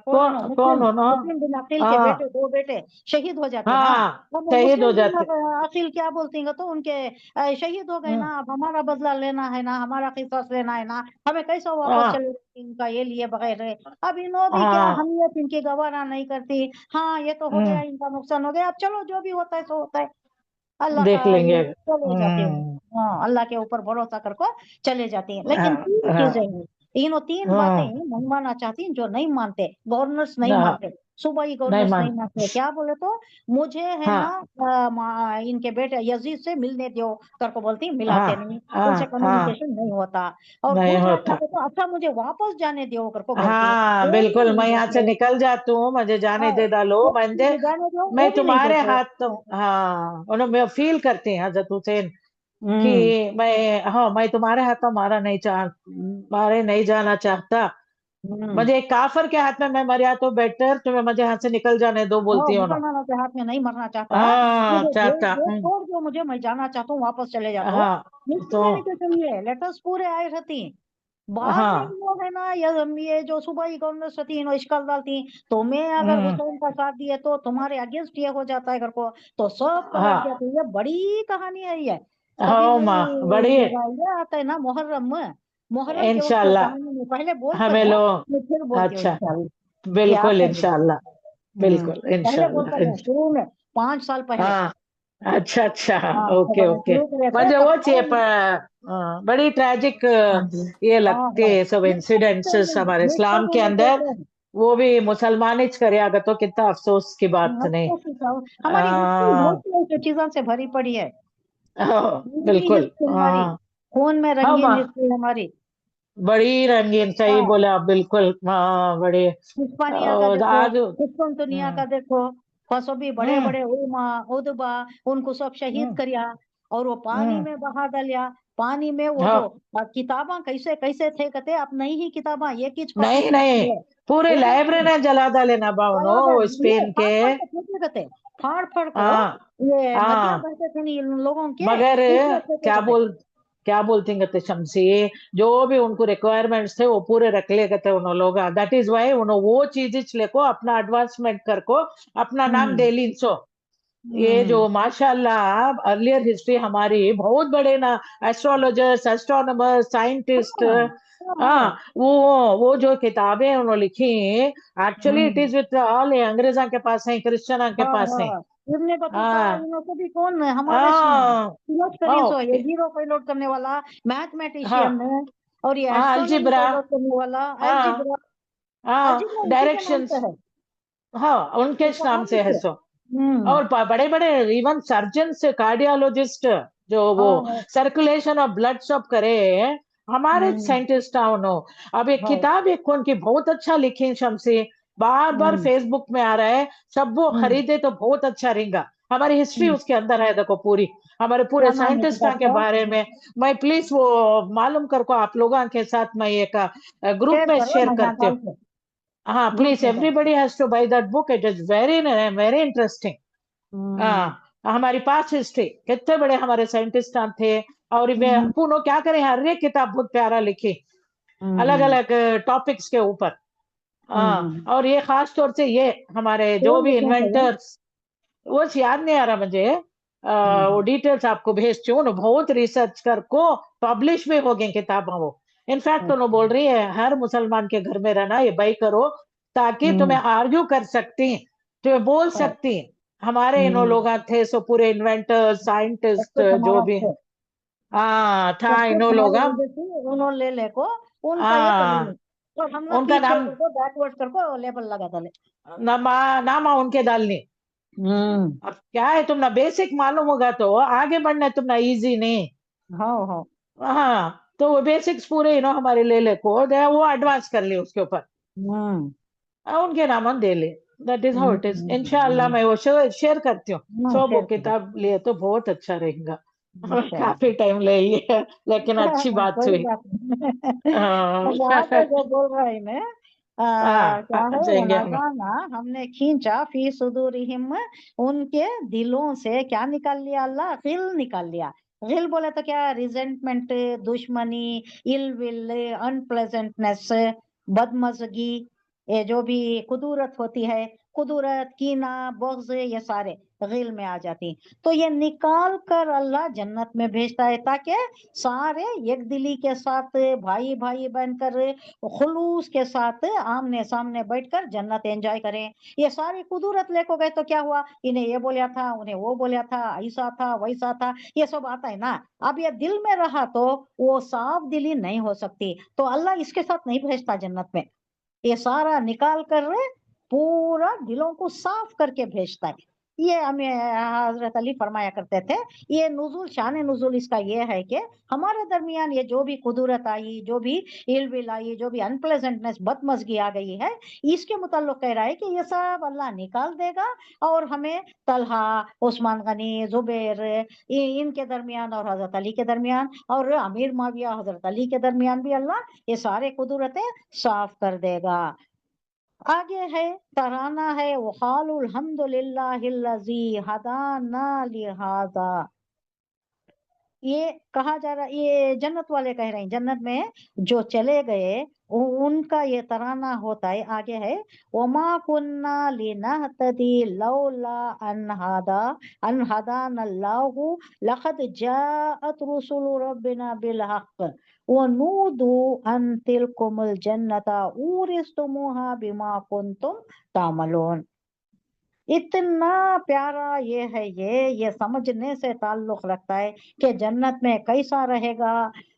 कौन कौन उन्हों कौन मुस्लिम हो ना मुस्लिम बिन अकील के हाँ बेटे, 2 बेटे शहीद हो जाते ना। हाँ अब शहीद हो मुस्लिम बिन जाते अकील क्या बोलती हैं तो उनके शहीद हो गए हम्म, ना, अब हमारा बदला लेना है ना, हमारा किसास लेना है ना, हमें कैसे वापस हाँ चले जाएंगे इनका ये लिए बगैर है। अब इन्हों भी क्या हाँ हमियत इनकी गवारा नहीं करती। हाँ ये तो हो गया, हम्म, इनका नुकसान हो गया, अब चलो जो भी होता है सो होता है, अल्लाह का देख लेंगे ये चले जाते हैं। हम्म, हाँ अल्लाह के ऊपर भरोसा करके चले जाते हैं। लेकिन हाँ 3 चीजें हाँ हैं, तीनों 3 बातें हाँ नहीं मानना चाहती जो नहीं मानते, गवर्नर्स नहीं हाँ, मानते, सूबाई नहीं गवर्नर्स नहीं मान मानते। क्या बोले तो मुझे है ना हाँ इनके बेटे यजीद से मिलने दो करके बोलती, मिलाते हाँ नहीं, उनसे हाँ हाँ कम्युनिकेशन नहीं होता। और नहीं दूसरा क्या होता बोलते अच्छा मुझे वापस जाने दो करके बोलती है, हाँ वो भी बिल्कुल नहीं मैं यहाँ से बोलते। निकल जाती हूँ मुझे जाने हाँ दे डालो वो मुझे मुझे जाने दो, मैं वो भी नहीं तुम्हारे बोलते। हाथ तो हाँ उन्होंने फील करते हैं हजरत हुसैन हम्म कि मैं तुम्हारे हाथ तो मारे नहीं जाना चाहता हम्म मुझे एक काफर के हाथ में मैं मर या तो बेटर तुम्हें मुझे हाथ से निकल जाने दो वो बोलती हो ना मुसलमानों के हाथ में नहीं मरना चाहता, हाँ मुझे देश चाहता देश छोड़ दो, मुझे मैं जाना चाहता हूँ, वापस चले जाता हूँ। हाँ तो मुझसे नहीं तो चाहिए, लेटर्स पूरे आए रहती। बाद में हाँ वो है ना ये जो सूबाई गवर्नर रहती है इश्काल डालती, तुम्हें अगर हम्म हुसैन का साथ दिए तो तुम्हारे अगेंस्ट ये हो जाता है घर को, तो सब पलट हाँ जाते हैं। ये बड़ी कहानी है ये। कभी हाँ माँ बड़ी ये आता है ना मुहर्रम में, मुहर्रम के उस इंशाल्लाह कहानी में पहले बोल कर हमें दो, लोग मैं फिर बोलती हूँ अच्छा इंशाल्लाह कि बिल्कुल आता है। इंशाल्लाह बिल्कुल पहले बोलते इंशाल्लाह थे शुरू में, 5 साल पहले। हाँ अच्छा अच्छा हाँ तो ओके जब मैं ओके शुरू करे थे मुझे तब वो चाहिए कौन। बड़ी ट्रैजिक ये हाँ लगते हाँ हैं सब इंसिडेंट्स हमारे मिक्स इस्लाम अप के होने अंदर देते हैं। वो भी मुसलमान ही करे अगर तो कितना अफसोस की बात नहीं हमारी हिस्ट्री आ, बहुत सी ऐसी चीजों से भरी पड़ी है, पूरी बिल्कुल हिस्ट्री हमारी, खून में हाँ रंगीन माँ हिस्ट्री हमारी। बड़ी रंगीन सही हाँ बोले आप बिल्कुल हाँ बड़े हिस्पानिया का देखो, आज दुनिया का देखो, कसो भी बड़े हम्म बड़े उलमा उदबा, उनको सब शहीद हम्म करिया और वो पानी हम्म में बहा डालिया। पानी में वो जो हाँ किताबा कैसे कैसे थे कहते, अब नहीं ही किताबा एक ही कॉपी नहीं नहीं है, पूरे वो भी नहीं लाइब्रेरी जला डाले ना बावनो ये स्पेन के फाड़ फाड़ के फेंके कहते, फाड़ फाड़ को हाँ ये नदियां हाँ बहते थे नहीं इन लोगों के, मगर उसमें फेंके क्या कहते। बोल क्या बोलते हैं शमसी जो भी उनको रिक्वायरमेंट्स थे वो पूरे रख ले गए उन लोग दैट इज वाई उन्होंने वो चीज लेको अपना एडवांसमेंट करको अपना नाम हम्म दे लीन सो ये हम्म जो माशाल्लाह अर्लियर हिस्ट्री हमारी बहुत बड़े ना एस्ट्रोलॉजर्स एस्ट्रोनॉमर्स साइंटिस्ट हाँ हाँ हाँ वो जो किताबें उन्होंने लिखी actually it hmm is with all अंग्रेजों के पास है क्रिश्चियन के हाँ पास है हाँ इब्ने बतूता हाँ इन्हों को भी कौन है हमारे हाँ सिलेक्ट करी सो, ये हाँ जीरो पाइलट करने वाला मैथमेटिशियन हाँ है, और ये हाँ एस्ट्रोनॉमी अलजिब्रा पाइलट करने वाला हाँ अलजिब्रा। हाँ अलजिब्रा इसी के नाम से डायरेक्शंस है, हाँ उनके इसका नाम नाम से है से। सो और बड़े बड़े इवन सर्जन कार्डियोलॉजिस्ट जो वो हाँ हाँ सर्कुलेशन ऑफ ब्लड सब करे हमारे हम्म साइंटिस्ट अब एक हाँ किताब एक उनकी बहुत अच्छा लिखी शमसी बार बार हम्म फेसबुक में आ रहा है सब वो हम्म खरीदे तो बहुत अच्छा रहेगा हमारी हिस्ट्री हम्म उसके अंदर है देखो पूरी हमारे पूरे क्या नाम है साइंटिस्ट किताब के का? बारे में मैं प्लीज वो मालूम करको आप लोगों के साथ मैं एक ग्रुप शेयर में करो शेयर मैं यहाँ करती हूँ डाल के हाँ ग्रुप प्लीज में डाल। Everybody has to buy that book it is very very interesting hmm हाँ हमारी पास्ट हिस्ट्री कितने बड़े हमारे साइंटिस्ट थे और वे हम्म पुनो क्या करें हर एक किताब बहुत प्यारा लिखी अलग हम्म अलग टॉपिक्स के ऊपर हाँ हम्म और ये खास तौर से ये हमारे जो कौन भी लिखे थे ये? इन्वेंटर्स वो याद नहीं आ रहा मुझे वो हम्म डिटेल्स आपको भेजती हूँ बहुत रिसर्च कर को पब्लिश भी हो गई किताबें वो इनफैक्ट उन्होंने अच्छा बोल रही है हर मुसलमान के घर में रहना ये बाई करो ताकि तुम्हें हम्म आर्ग्यू कर सकती तुम्हें बोल हाँ, सकती हमारे इन हम्म लोग थे सो पूरे इन्वेंटर साइंटिस्ट सब जो हमारा भी है, हाँ था सब इन कुछ लोग हमारे लीडर से उन्होंने ले ले को उनका ये कर हाँ लेंगे, तो हम लोग उनका पीछे नाम को बैकवर्ड करको लेबल लगा डाले। नामा उनके डालनी हम्म अब क्या है तुम ना बेसिक मालूम होगा तो आगे बढ़ना तुम ना इजी नहीं हाँ हाँ हाँ तो वो बेसिक्स पूरे हमारे ले ले कोड है वो एडवांस कर ले उसके ऊपर हम्म उनके नाम हम दे ले that is how it is इंशाल्लाह मैं वो शेयर करती हूँ सो वो शेयर करो किताब लिए तो बहुत अच्छा रहेगा काफी इंशाल्लाह। टाइम ले लिया लेकिन अच्छी बात कोई हुई बात नहीं। हाँ वहाँ पे जो बोल रहे हैं क्या है वो जाएंगे हम नजाना हमने खींचा फी सुदूरिहिम, उनके दिलों से क्या निकाल लिया अल्लाह, गिल निकाल लिया। गिल बोले तो क्या, रिजेंटमेंट, दुश्मनी, इल विल, अनप्लेजेंटनेस, बदमज़गी, ये जो भी कुदूरत होती है, कुदूरत, कीना, बुग़्ज़, ये सारे ग़िल में आ जाती हैं। तो ये निकाल कर अल्लाह जन्नत में भेजता है ताकि सारे एक दिली के साथ भाई भाई बनकर खुलूस के साथ आमने सामने बैठकर जन्नत एंजॉय करें। ये सारी कुदूरत लेको गए तो क्या हुआ, इन्हें ये बोला था, उन्हें वो बोला था, ऐसा था वैसा था, ये सब आता है ना। अब ये दिल में रहा तो वो साफ दिली नहीं हो सकती, तो अल्लाह इसके साथ नहीं भेजता जन्नत में। ये सारा निकाल कर पूरा दिलों को साफ करके भेजता है। ये हमें हजरत अली फरमाया करते थे। ये नुज़ुल, शान नुज़ुल इसका ये है कि हमारे दरमियान ये जो भी कुदरत आई, जो भी इलबिल आई, जो भी अनप्लेजेंटनेस, बदमज़गी आ गई है, इसके मुताल्लिक़ कह रहा है कि ये सब अल्लाह निकाल देगा और हमें तलहा, उस्मान गनी, जुबैर, इनके दरमियान और हजरत अली के दरमियान और अमीर माविया हजरत अली के दरमियान भी अल्लाह ये सारे कुदरतें साफ कर देगा। आगे है तराना है, वक़ालुल हम्दुलिल्लाहिल्लज़ी हदाना लिहाज़ा। ये कहा जा रहा, ये जन्नत वाले कह रहे हैं, जन्नत में जो चले गए उनका ये तराना होता है। आगे है वमा कुन्ना लिनहतदी लौला अन हदानल्लाहु लक़द जाअत रुसुलु रब्बिना बिल हक़् व नूदू अन तिलकुमुल जन्नता उरिस्तुमुहा बिमा कुंतुम तामलून। इतना प्यारा ये है, ये समझने से ताल्लुक रखता है कि जन्नत में कैसा रहेगा,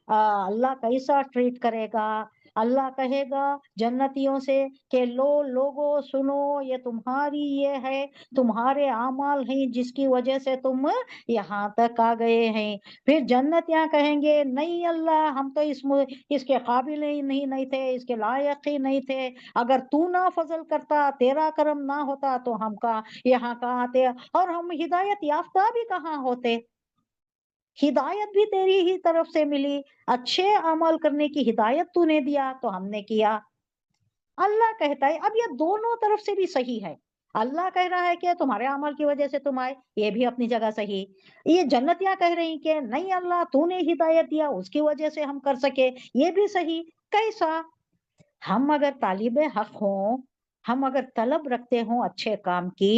अल्लाह कैसा ट्रीट करेगा। अल्लाह कहेगा जन्नतियों से कि लोगों सुनो, ये तुम्हारी ये है, तुम्हारे आमाल हैं जिसकी वजह से तुम यहाँ तक आ गए हैं। फिर जन्नतियां कहेंगे नहीं अल्लाह, हम तो इसके काबिल ही नहीं थे, इसके लायक ही नहीं थे। अगर तू ना फजल करता, तेरा करम ना होता तो हम का यहाँ कहाँ आते और हम हिदायत याफ्ता भी कहाँ होते। हिदायत भी तेरी ही तरफ से मिली, अच्छे अमल करने की हिदायत तूने दिया तो हमने किया। अल्लाह कहता है, अब ये दोनों तरफ से भी सही है। अल्लाह कह रहा है कि तुम्हारे अमल की वजह से तुम आए, ये भी अपनी जगह सही। ये जन्नतियां कह रही कि नहीं अल्लाह तूने हिदायत दिया, उसकी वजह से हम कर सके, ये भी सही। कैसा? हम अगर तालिबे हक हों, हम अगर तलब रखते हों अच्छे काम की,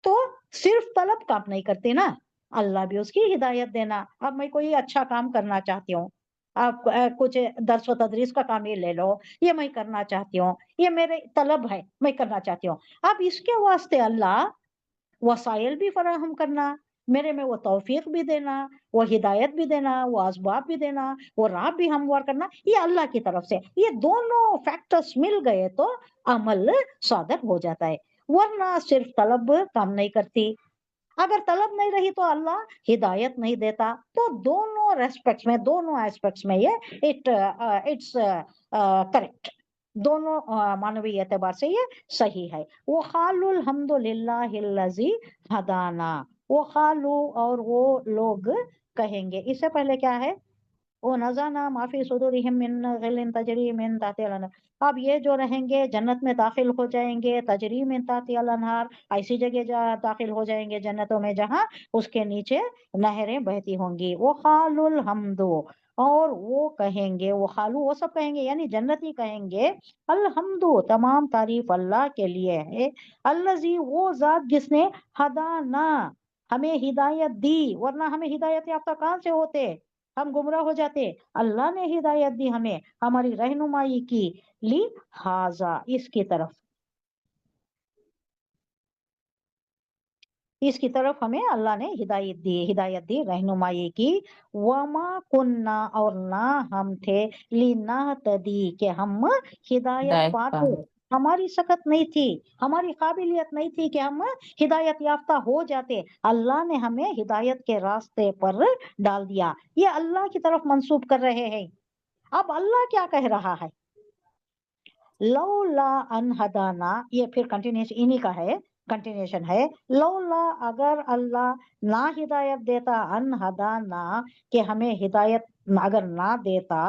तो सिर्फ तलब काम नहीं करते ना, अल्लाह भी उसकी हिदायत देना। अब मैं कोई अच्छा काम करना चाहती हूँ, आप कुछ दर्स व तदरीस का काम ये ले लो, ये मैं करना चाहती हूँ, ये मेरे तलब है, मैं करना चाहती हूँ। अब इसके वास्ते अल्लाह वसाइल भी फराहम करना, मेरे में वो तौफीक भी देना, वो हिदायत भी देना, वो असबाब भी देना, वो राह भी हमवार करना, ये अल्लाह की तरफ से। ये दोनों फैक्टर्स मिल गए तो अमल सादर हो जाता है, वरना सिर्फ तलब काम नहीं करती। अगर तलब नहीं रही तो अल्लाह हिदायत नहीं देता। तो दोनों रेस्पेक्ट्स में, दोनों एस्पेक्ट्स में ये इट्स करेक्ट, दोनों मानवीय एतबार से ये सही है। वो खालुल हम्दुलिल्लाहिल्लज़ी हदाना, वो खालू और वो लोग कहेंगे। इससे पहले क्या है, वो नज़ाना माफी सुदूरिहिम मिन गिलिन तजरी मिन ताहतिल अनहार। अब ये जो रहेंगे जन्नत में दाखिल हो जाएंगे, तजरी मिन ताहतिल अनहार, ऐसी जगह दाखिल हो जाएंगे जन्नतों में जहां उसके नीचे नहरें बहती होंगी। वो खालुल हमदो, और वो कहेंगे, वो खालू वो सब कहेंगे यानी जन्नती कहेंगे अल्हम्दु, तमाम तारीफ अल्लाह के लिए है, अल्लजी वो जात जिसने हदाना हमें हिदायत दी, वरना हमें हिदायत याफ्ता कहां से होते, हम गुमराह हो जाते। अल्लाह ने हिदायत दी हमें, हमारी रहनुमाई की, ली हाजा इसकी तरफ, इसकी तरफ हमें अल्लाह ने हिदायत दी रहनुमाई की। वमा कुन्ना और ना हम थे, लीना तदी के हम हिदायत हिदायत पाते, हमारी सकत नहीं थी, हमारी काबिलियत नहीं थी कि हम हिदायत याफ्ता हो जाते। अल्लाह ने हमें हिदायत के रास्ते पर डाल दिया, ये अल्लाह की तरफ मंसूब कर रहे हैं। अब अल्लाह क्या कह रहा है, लौला अन हदाना, ये फिर कंटिन्यूशन इन्हीं का है, कंटिन्यूशन है। लौला अगर अल्लाह ना हिदायत देता, अन हदाना कि हमें हिदायत अगर ना देता,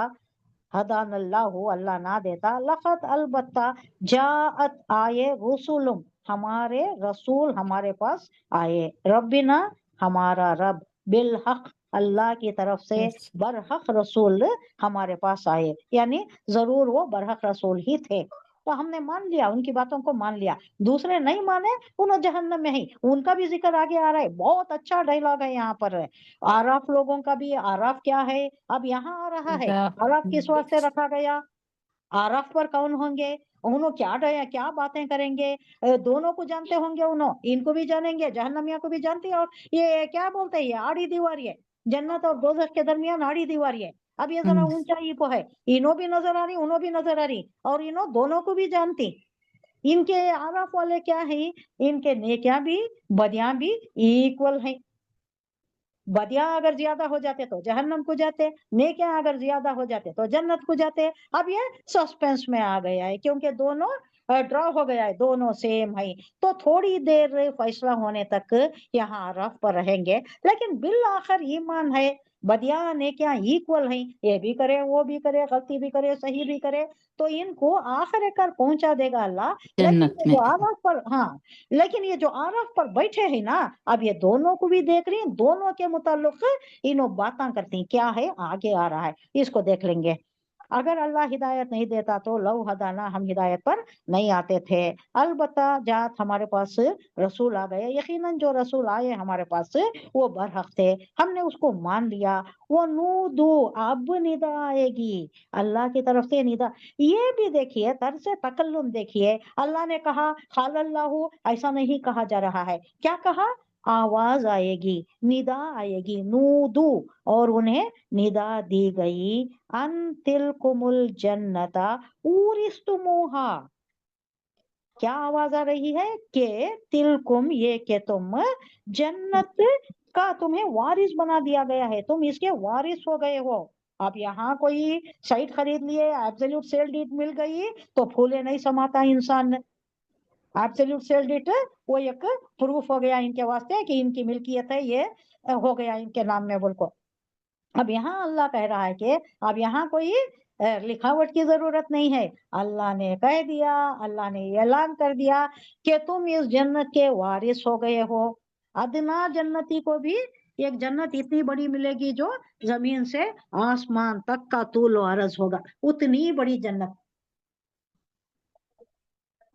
हदान अल्लाह अल्लाह ना देता, लखत अलबत्ता जाअत आए रसूलुम हमारे रसूल हमारे पास आए, रब्बिना हमारा रब, बिल हक اللہ کی طرف سے برحق رسول ہمارے پاس آئے، یعنی ضرور وہ برحق رسول ہی تھے، تو ہم نے مان لیا، ان کی باتوں کو مان لیا۔ دوسرے نہیں مانے، انہوں جہنم میں ہی، ان کا بھی ذکر آگے آ رہا ہے، بہت اچھا ڈائلاگ ہے یہاں پر۔ آراف لوگوں کا بھی، آراف کیا ہے اب یہاں آ رہا ہے، آراف کس واسطے رکھا گیا، آراف پر کون ہوں گے، انہوں کیا باتیں کریں گے، دونوں کو جانتے ہوں گے، انہوں ان کو بھی جانیں گے، جہنمیہ کو بھی جانتے ہیں، اور یہ کیا بولتے ہیں، یہ آڑی دیواری ہے، جنت اور دوزخ کے درمیان آڑی دیواری ہے، اب یہ ذرا اونچائی کو ہے، انہوں بھی نظر آ رہی، انہوں بھی نظر آ رہی، اور انہوں دونوں کو بھی جانتی۔ ان کے آراف والے کیا ہیں، ان کے نیکیاں بھی بدیاں بھی ایکول ہیں، بدیاں اگر زیادہ ہو جاتے تو جہنم کو جاتے، نیکیاں اگر زیادہ ہو جاتے تو جنت کو جاتے۔ اب یہ سسپینس میں آ گیا ہے، کیونکہ دونوں ڈرا ہو گیا ہے، دونوں سیم ہے، تو تھوڑی دیر فیصلہ ہونے تک یہاں رف پر رہیں گے، لیکن بالآخر ایمان ہے، بدیاں نیکیاں ایکول ہیں، یہ بھی کرے وہ بھی کرے، غلطی بھی کرے صحیح بھی کرے، تو ان کو آخر کار پہنچا دے گا اللہ۔ لیکن جنت یہ میں۔ جو آراف پر، ہاں لیکن یہ جو آراف پر بیٹھے ہیں نا، اب یہ دونوں کو بھی دیکھ رہی ہیں، دونوں کے متعلق انہوں باتاں کرتی ہیں، کیا ہے آگے آ رہا ہے، اس کو دیکھ لیں گے۔ اگر اللہ ہدایت نہیں دیتا تو لو ہدانا، ہم ہدایت پر نہیں آتے تھے، البتہ جات ہمارے پاس رسول آ گئے، یقیناً جو رسول آئے ہمارے پاس وہ برحق تھے، ہم نے اس کو مان لیا۔ وہ نودو، اب ندا آئے گی اللہ کی طرف سے ندا، یہ بھی دیکھیے طرز تکلم دیکھیے، اللہ نے کہا قال اللہ، ایسا نہیں کہا جا رہا ہے، کیا کہا، آواز آئے گی، ندا آئے گی، نودو، اور انہیں ندا دی گئی، ان تلکم الجنت اورثتموہا، کیا آواز آ رہی ہے کہ تلکم، یہ کہ تم جنت کا تمہیں وارث بنا دیا گیا ہے، تم اس کے وارث ہو گئے ہو۔ اب یہاں کوئی سائٹ خرید لیے، ایبسولوٹ سیل ڈیڈ مل گئی تو پھولے نہیں سماتا انسان، ایبسولوٹ سیل ڈیڈ وہ ایک پروف ہو گیا ان کے واسطے کہ ان کی ملکیت ہے، یہ ہو گیا ان کے نام میں، بول کو۔ اب یہاں اللہ کہہ رہا ہے کہ اب یہاں کوئی لکھاوٹ کی ضرورت نہیں ہے، اللہ نے کہہ دیا، اللہ نے اعلان کر دیا کہ تم اس جنت کے وارث ہو گئے ہو۔ ادنا جنتی کو بھی ایک جنت اتنی بڑی ملے گی جو زمین سے آسمان تک کا طول و عرض ہوگا، اتنی بڑی جنت۔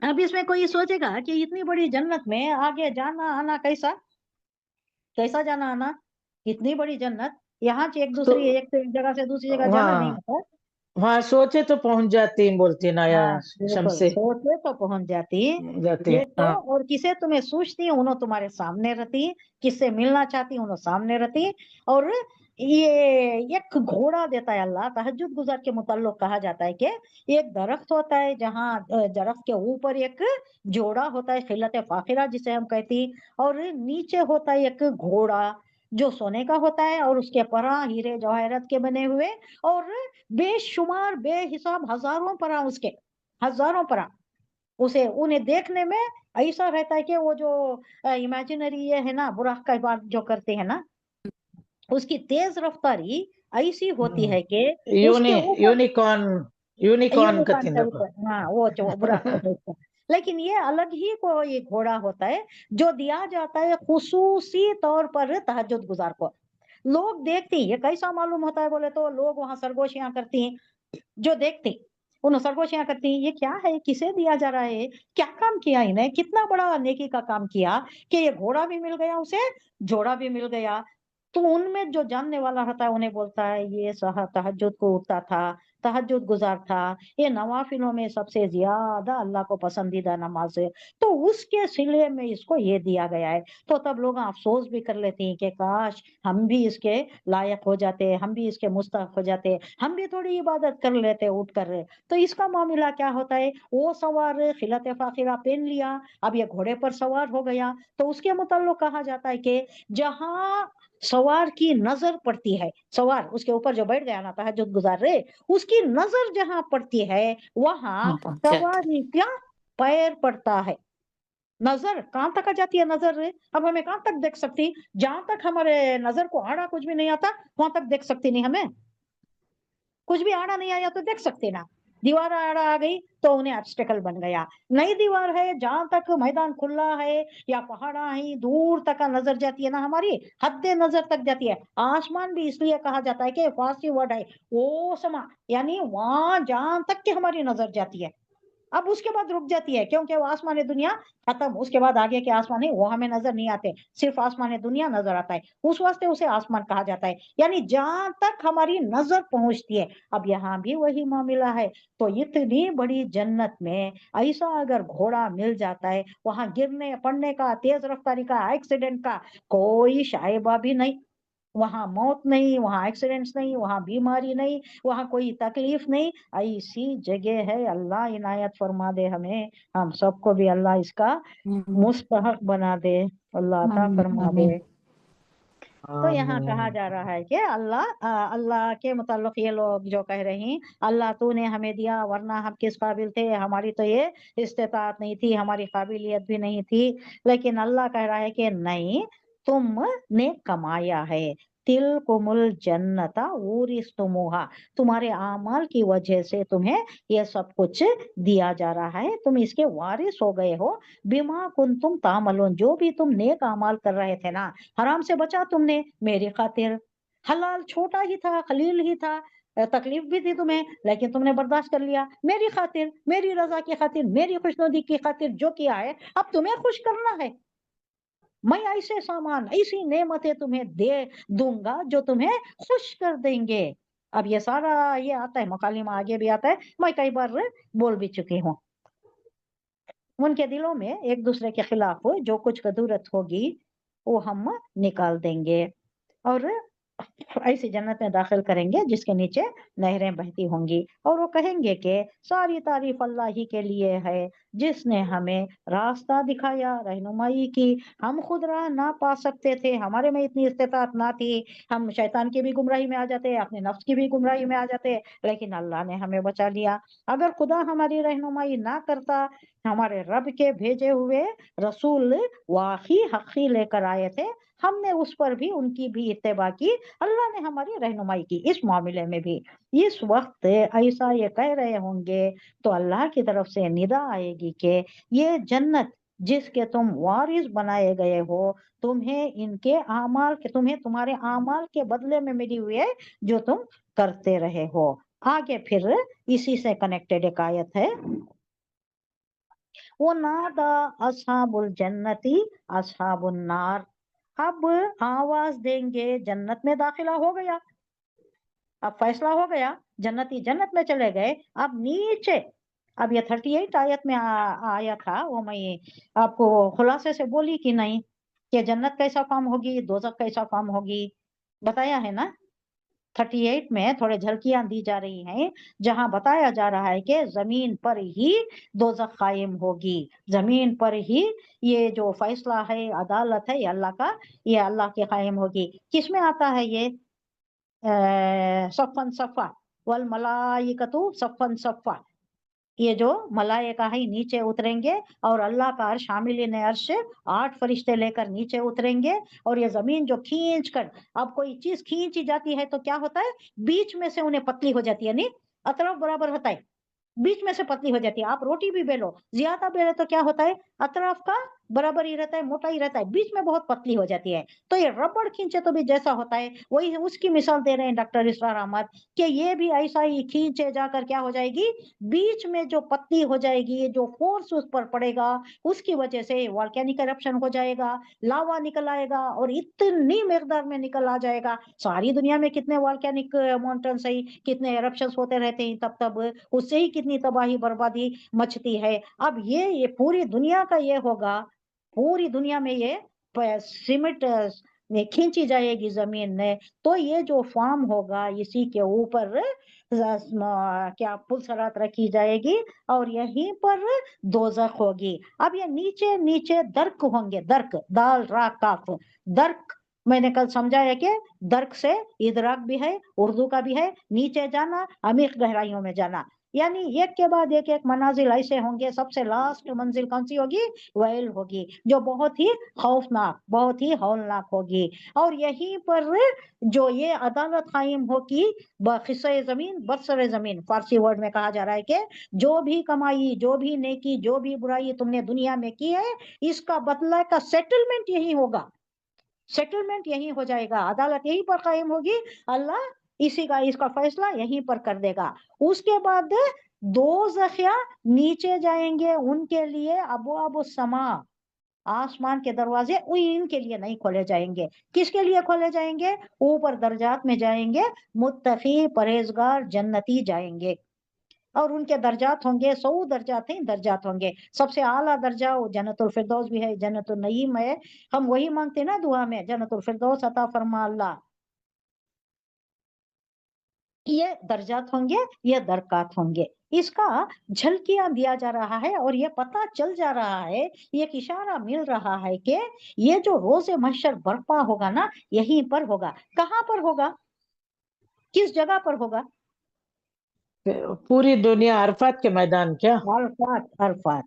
اب اس میں کوئی سوچے گا کہ اتنی بڑی جنت میں آگے جانا آنا کیسا جانا آنا، اتنی بڑی جنت، یہاں سے ایک تو جگہ سے دوسری جگہ جانا نہیں ہوتا، وہاں سوچے تو پہنچ جاتی ہیں، بولتی نا یا بالکل شمسی سوچے تو پہنچ جاتی، جاتی ہیں، دیکھو، اور کسے تمہیں سوچتی انہوں تمہارے سامنے رہتی، کس سے ملنا چاہتی انہوں سامنے رہتی۔ اور یہ ایک گھوڑا دیتا ہے اللہ، تہجد گزار کے متعلق کہا جاتا ہے کہ ایک درخت ہوتا ہے، جہاں درخت کے اوپر ایک جوڑا ہوتا ہے، خلت فاخرہ جسے ہم کہتی، اور نیچے ہوتا ہے ایک گھوڑا جو سونے کا ہوتا ہے، اور اس کے پرا ہیرے جواہرات کے بنے ہوئے، اور بے شمار بے حساب ہزاروں پرا، اس کے ہزاروں پرا، انہیں دیکھنے میں ایسا رہتا ہے کہ وہ جو امیجنری یہ ہے نا، براق کا بات جو کرتے ہیں نا، اس کی تیز رفتاری ایسی ہوتی ہے کہ اس کے اوپر یونیکارن کا تین دفعہ، ہاں وہ براق کا ہے، لیکن یہ الگ ہی کوئی گھوڑا ہوتا ہے جو دیا جاتا ہے خصوصی طور پر تہجد گزار کو۔ لوگ دیکھتے ہیں، یہ کیسا معلوم ہوتا ہے بولے تو لوگ وہاں سرگوشیاں کرتی ہیں، جو دیکھتے انہوں سرگوشیاں کرتی ہیں، یہ کیا ہے، کسے دیا جا رہا ہے، کیا کام کیا انہیں، کتنا بڑا نیکی کا کام کیا کہ یہ گھوڑا بھی مل گیا اسے، جوڑا بھی مل گیا۔ تو ان میں جو جاننے والا رہتا ہے انہیں بولتا ہے یہ تہجد کو اٹھتا تھا، تہجد گزار تھا، یہ نوافلوں میں سب سے زیادہ اللہ کو پسندیدہ نماز ہے، تو اس کے سلے میں اس کو یہ دیا گیا ہے۔ تو تب لوگ افسوس بھی کر لیتے ہیں کہ کاش ہم بھی اس کے لائق ہو جاتے، ہم بھی اس کے مستحق ہو جاتے، ہم بھی تھوڑی عبادت کر لیتے اٹھ کر۔ تو اس کا معاملہ کیا ہوتا ہے، وہ سوار خلت فاخرہ پہن لیا، اب یہ گھوڑے پر سوار ہو گیا، تو اس کے متعلق کہا جاتا ہے کہ جہاں سوار کی نظر پڑتی ہے، سوار اس کے اوپر جو بیٹھ گیا نا تہجد گزار رہے، اس کی نظر جہاں پڑتی ہے وہاں ہاں پہنچ جاتی۔ سواری کیا پیر پڑتا ہے۔ نظر کہاں تک آ جاتی ہے، نظر اب ہمیں کہاں تک دیکھ سکتی، جہاں تک ہمارے نظر کو آڑا کچھ بھی نہیں آتا وہاں تک دیکھ سکتی نہیں، ہمیں کچھ بھی آڑا نہیں آیا تو دیکھ سکتے نا، दीवार आ गई तो उन्हें ऑब्स्टेकल बन गया। नई दीवार है, जहां तक मैदान खुला है या पहाड़ा है, दूर तक नजर जाती है ना, हमारी हद नजर तक जाती है। आसमान भी इसलिए कहा जाता है कि फारसी वर्ड है वो समा, यानी वहां जहां तक की हमारी नजर जाती है। अब उसके बाद रुक जाती है, क्योंकि वो आसमान दुनिया खत्म, उसके बाद आगे के आसमान है वो हमें नजर नहीं आते, सिर्फ आसमान दुनिया नजर आता है, उस वास्ते उसे आसमान कहा जाता है, यानी जहां तक हमारी नजर पहुंचती है। अब यहाँ भी वही मामला है। तो इतनी बड़ी जन्नत में ऐसा अगर घोड़ा मिल जाता है, वहां गिरने पड़ने का, तेज रफ्तारी का, एक्सीडेंट का कोई शायबा भी नहीं, वहां मौत नहीं, वहां एक्सीडेंट्स नहीं, वहां बीमारी नहीं, वहां कोई तकलीफ नहीं। ऐसी जगह है, अल्लाह इनायत फरमा दे हमें, हम सबको भी अल्लाह इसका मुस्तहक बना दे, अल्लाह अता आमीन फरमा दे। आमीन। तो यहाँ कहा जा रहा है कि अल्लाह के मुताल्लिक ये लोग जो कह रहे हैं, अल्लाह तूने हमें दिया वरना हम किस काबिल थे, हमारी तो ये इस्तेताअत नहीं थी, हमारी काबिलियत भी नहीं थी। लेकिन अल्लाह कह रहा है कि नहीं, तुमने कमाया है, तिल कुमुल जन्नता ऊरिस्तुमुहा, तुम्हारे आमाल की वजह से तुम्हें ये सब कुछ दिया जा रहा है, तुम इसके वारिस हो गए हो। बिमा कुंतुम तामलून, जो भी तुम नेक अमाल कर रहे थे ना, हराम से बचा तुमने मेरी खातिर, हलाल छोटा ही था, खलील ही था, तकलीफ भी थी तुम्हें, लेकिन तुमने बर्दाश्त कर लिया मेरी खातिर, मेरी रजा की खातिर, मेरी खुशनुदी की खातिर जो किया है, अब तुम्हें खुश करना है। मैं ऐसे सामान, ऐसी नेमतें तुम्हें दे दूंगा जो तुम्हें खुश कर देंगे। अब ये सारा ये आता है, मुकालिमा आगे भी आता है, मैं कई बार बोल भी चुकी हूँ। उनके दिलों में एक दूसरे के खिलाफ जो कुछ कदूरत होगी वो हम निकाल देंगे, और ऐसी जन्नत में दाखिल करेंगे जिसके नीचे नहरें बहती होंगी, और वो कहेंगे कि सारी तारीफ अल्लाह ही के लिए है जिसने हमें रास्ता दिखाया, रहनुमाई की। हम खुद राह ना पा सकते थे, हमारे में इतनी इस्तेताअत ना थी, हम शैतान की भी गुमराही में आ जाते, अपने नफ्स की भी गुमराही में आ जाते, लेकिन अल्लाह ने हमें बचा लिया। अगर खुदा हमारी रहनुमाई ना करता, हमारे रब के भेजे हुए रसूल वाही हकी लेकर आए थे, हमने उस पर भी उनकी भी इत्तेबा की, अल्लाह ने हमारी रहनुमाई की इस मामले में भी। इस वक्त ऐसा ये कह रहे होंगे तो अल्लाह की तरफ से निदा आएगी कि ये जन्नत जिसके तुम वारिस बनाए गए हो, तुम्हें इनके आमाल के, तुम्हें तुम्हारे आमाल के बदले में मिली हुई है जो तुम करते रहे हो। आगे फिर इसी से कनेक्टेड एक आयत है, वो नादा अस्हाबुल जन्नती अस्हाबुन नार, अब आवाज देंगे, जन्नत में दाखिला हो गया, अब फैसला हो गया, जन्नती जन्नत में चले गए, अब नीचे, अब ये 38 आयत में आया था, वो मैं आपको खुलासे से बोली कि नहीं, कि जन्नत कैसा काम होगी, दोजख कैसा काम होगी, बताया है ना। 38 में थोड़े झलकियां दी जा रही हैं, जहां बताया जा रहा है कि जमीन पर ही दोजख कायम होगी, जमीन पर ही ये जो फैसला है, अदालत है, ये अल्लाह का, ये अल्लाह की कायम होगी। किसमें आता है ये, सफ़न सफ़ा वल मलाइकतु सफ़न सफ़ा, ये जो मलाइका है नीचे उतरेंगे, और अल्लाह का अर्श, हामिलीन अर्श 8 फरिश्ते लेकर नीचे उतरेंगे, और ये जमीन जो खींच कर, अब कोई चीज खींची जाती है तो क्या होता है, बीच में से उन्हें पतली हो जाती है, नहीं अतरफ बराबर होता है, बीच में से पतली हो जाती है। आप रोटी भी बेलो, ज्यादा बेले तो क्या होता है, अतराफ का बराबर ही रहता है, मोटा ही रहता है, बीच में बहुत पतली हो जाती है। तो ये रबड़ खींचे तो भी जैसा होता है, वही उसकी मिसाल दे रहे हैं डॉक्टर इसरार अहमद, कि ये भी ऐसा ही खींचे जाकर क्या हो जाएगी, बीच में जो पतली हो जाएगी, जो फोर्स उस पर पड़ेगा उसकी वजह से वॉल्केनिक एरप्शन हो जाएगा, लावा निकल आएगा, और इतनी मिकदार में निकल आ जाएगा। सारी दुनिया में कितने वॉल्केनिक माउंटेन्स है, कितने एरप्शंस होते रहते हैं, तब तब उससे ही कितनी तबाही बर्बादी मचती है। अब ये पूरी दुनिया का ये होगा, पूरी दुनिया में ये सीमेंट में खींची जाएगी जमीन में, तो ये जो फार्म होगा इसी के ऊपर क्या पुलसरात रखी जाएगी, और यहीं पर दोजख होगी। अब ये नीचे नीचे दर्क होंगे, दर्क, दाल रा काफ, दर्क, मैंने कल समझाया कि दर्क से इदराक भी है, उर्दू का भी है, नीचे जाना, अमीक गहराइयों में जाना। यानी एक के बाद एक मनाजिल ऐसे होंगे। सबसे लास्ट मंजिल कौन सी होगी? वैल होगी, जो बहुत ही खौफनाक, बहुत ही हौलनाक होगी। और यहीं पर जो ये अदालत कायम होगी बखिस्से जमीन बरसरे जमीन, फारसी वर्ड में कहा जा रहा है कि जो भी कमाई, जो भी नेकी, जो भी बुराई तुमने दुनिया में की है, इसका बदला का सेटलमेंट यही होगा, सेटलमेंट यही हो जाएगा, अदालत यहीं पर कायम होगी, अल्लाह इसी का इसका फैसला यहीं पर कर देगा। उसके बाद दो जखिया नीचे जाएंगे, उनके लिए अबवाब समा, आसमान के दरवाजे इनके लिए नहीं खोले जाएंगे। किसके लिए खोले जाएंगे? ऊपर दर्जात में जाएंगे, मुत्तकी परहेजगार जन्नती जाएंगे, और उनके दर्जात होंगे 100 दर्जात होंगे। सबसे आला दर्जा वो जन्नतुल फिरदौस भी है, जन्नतुल नईम है। हम वही मांगते ना दुआ में, जन्नतुल फिरदौस अता फरमा अल्लाह। ये दर्जात होंगे, ये दरकात होंगे। इसका झलकियां दिया जा रहा है और ये पता चल जा रहा है, ये एक इशारा मिल रहा है कि ये जो रोज़े महशर बर्पा होगा ना, यहीं पर होगा। कहाँ पर होगा? किस जगह पर होगा? पूरी दुनिया अरफात के मैदान, क्या अरफात, अरफात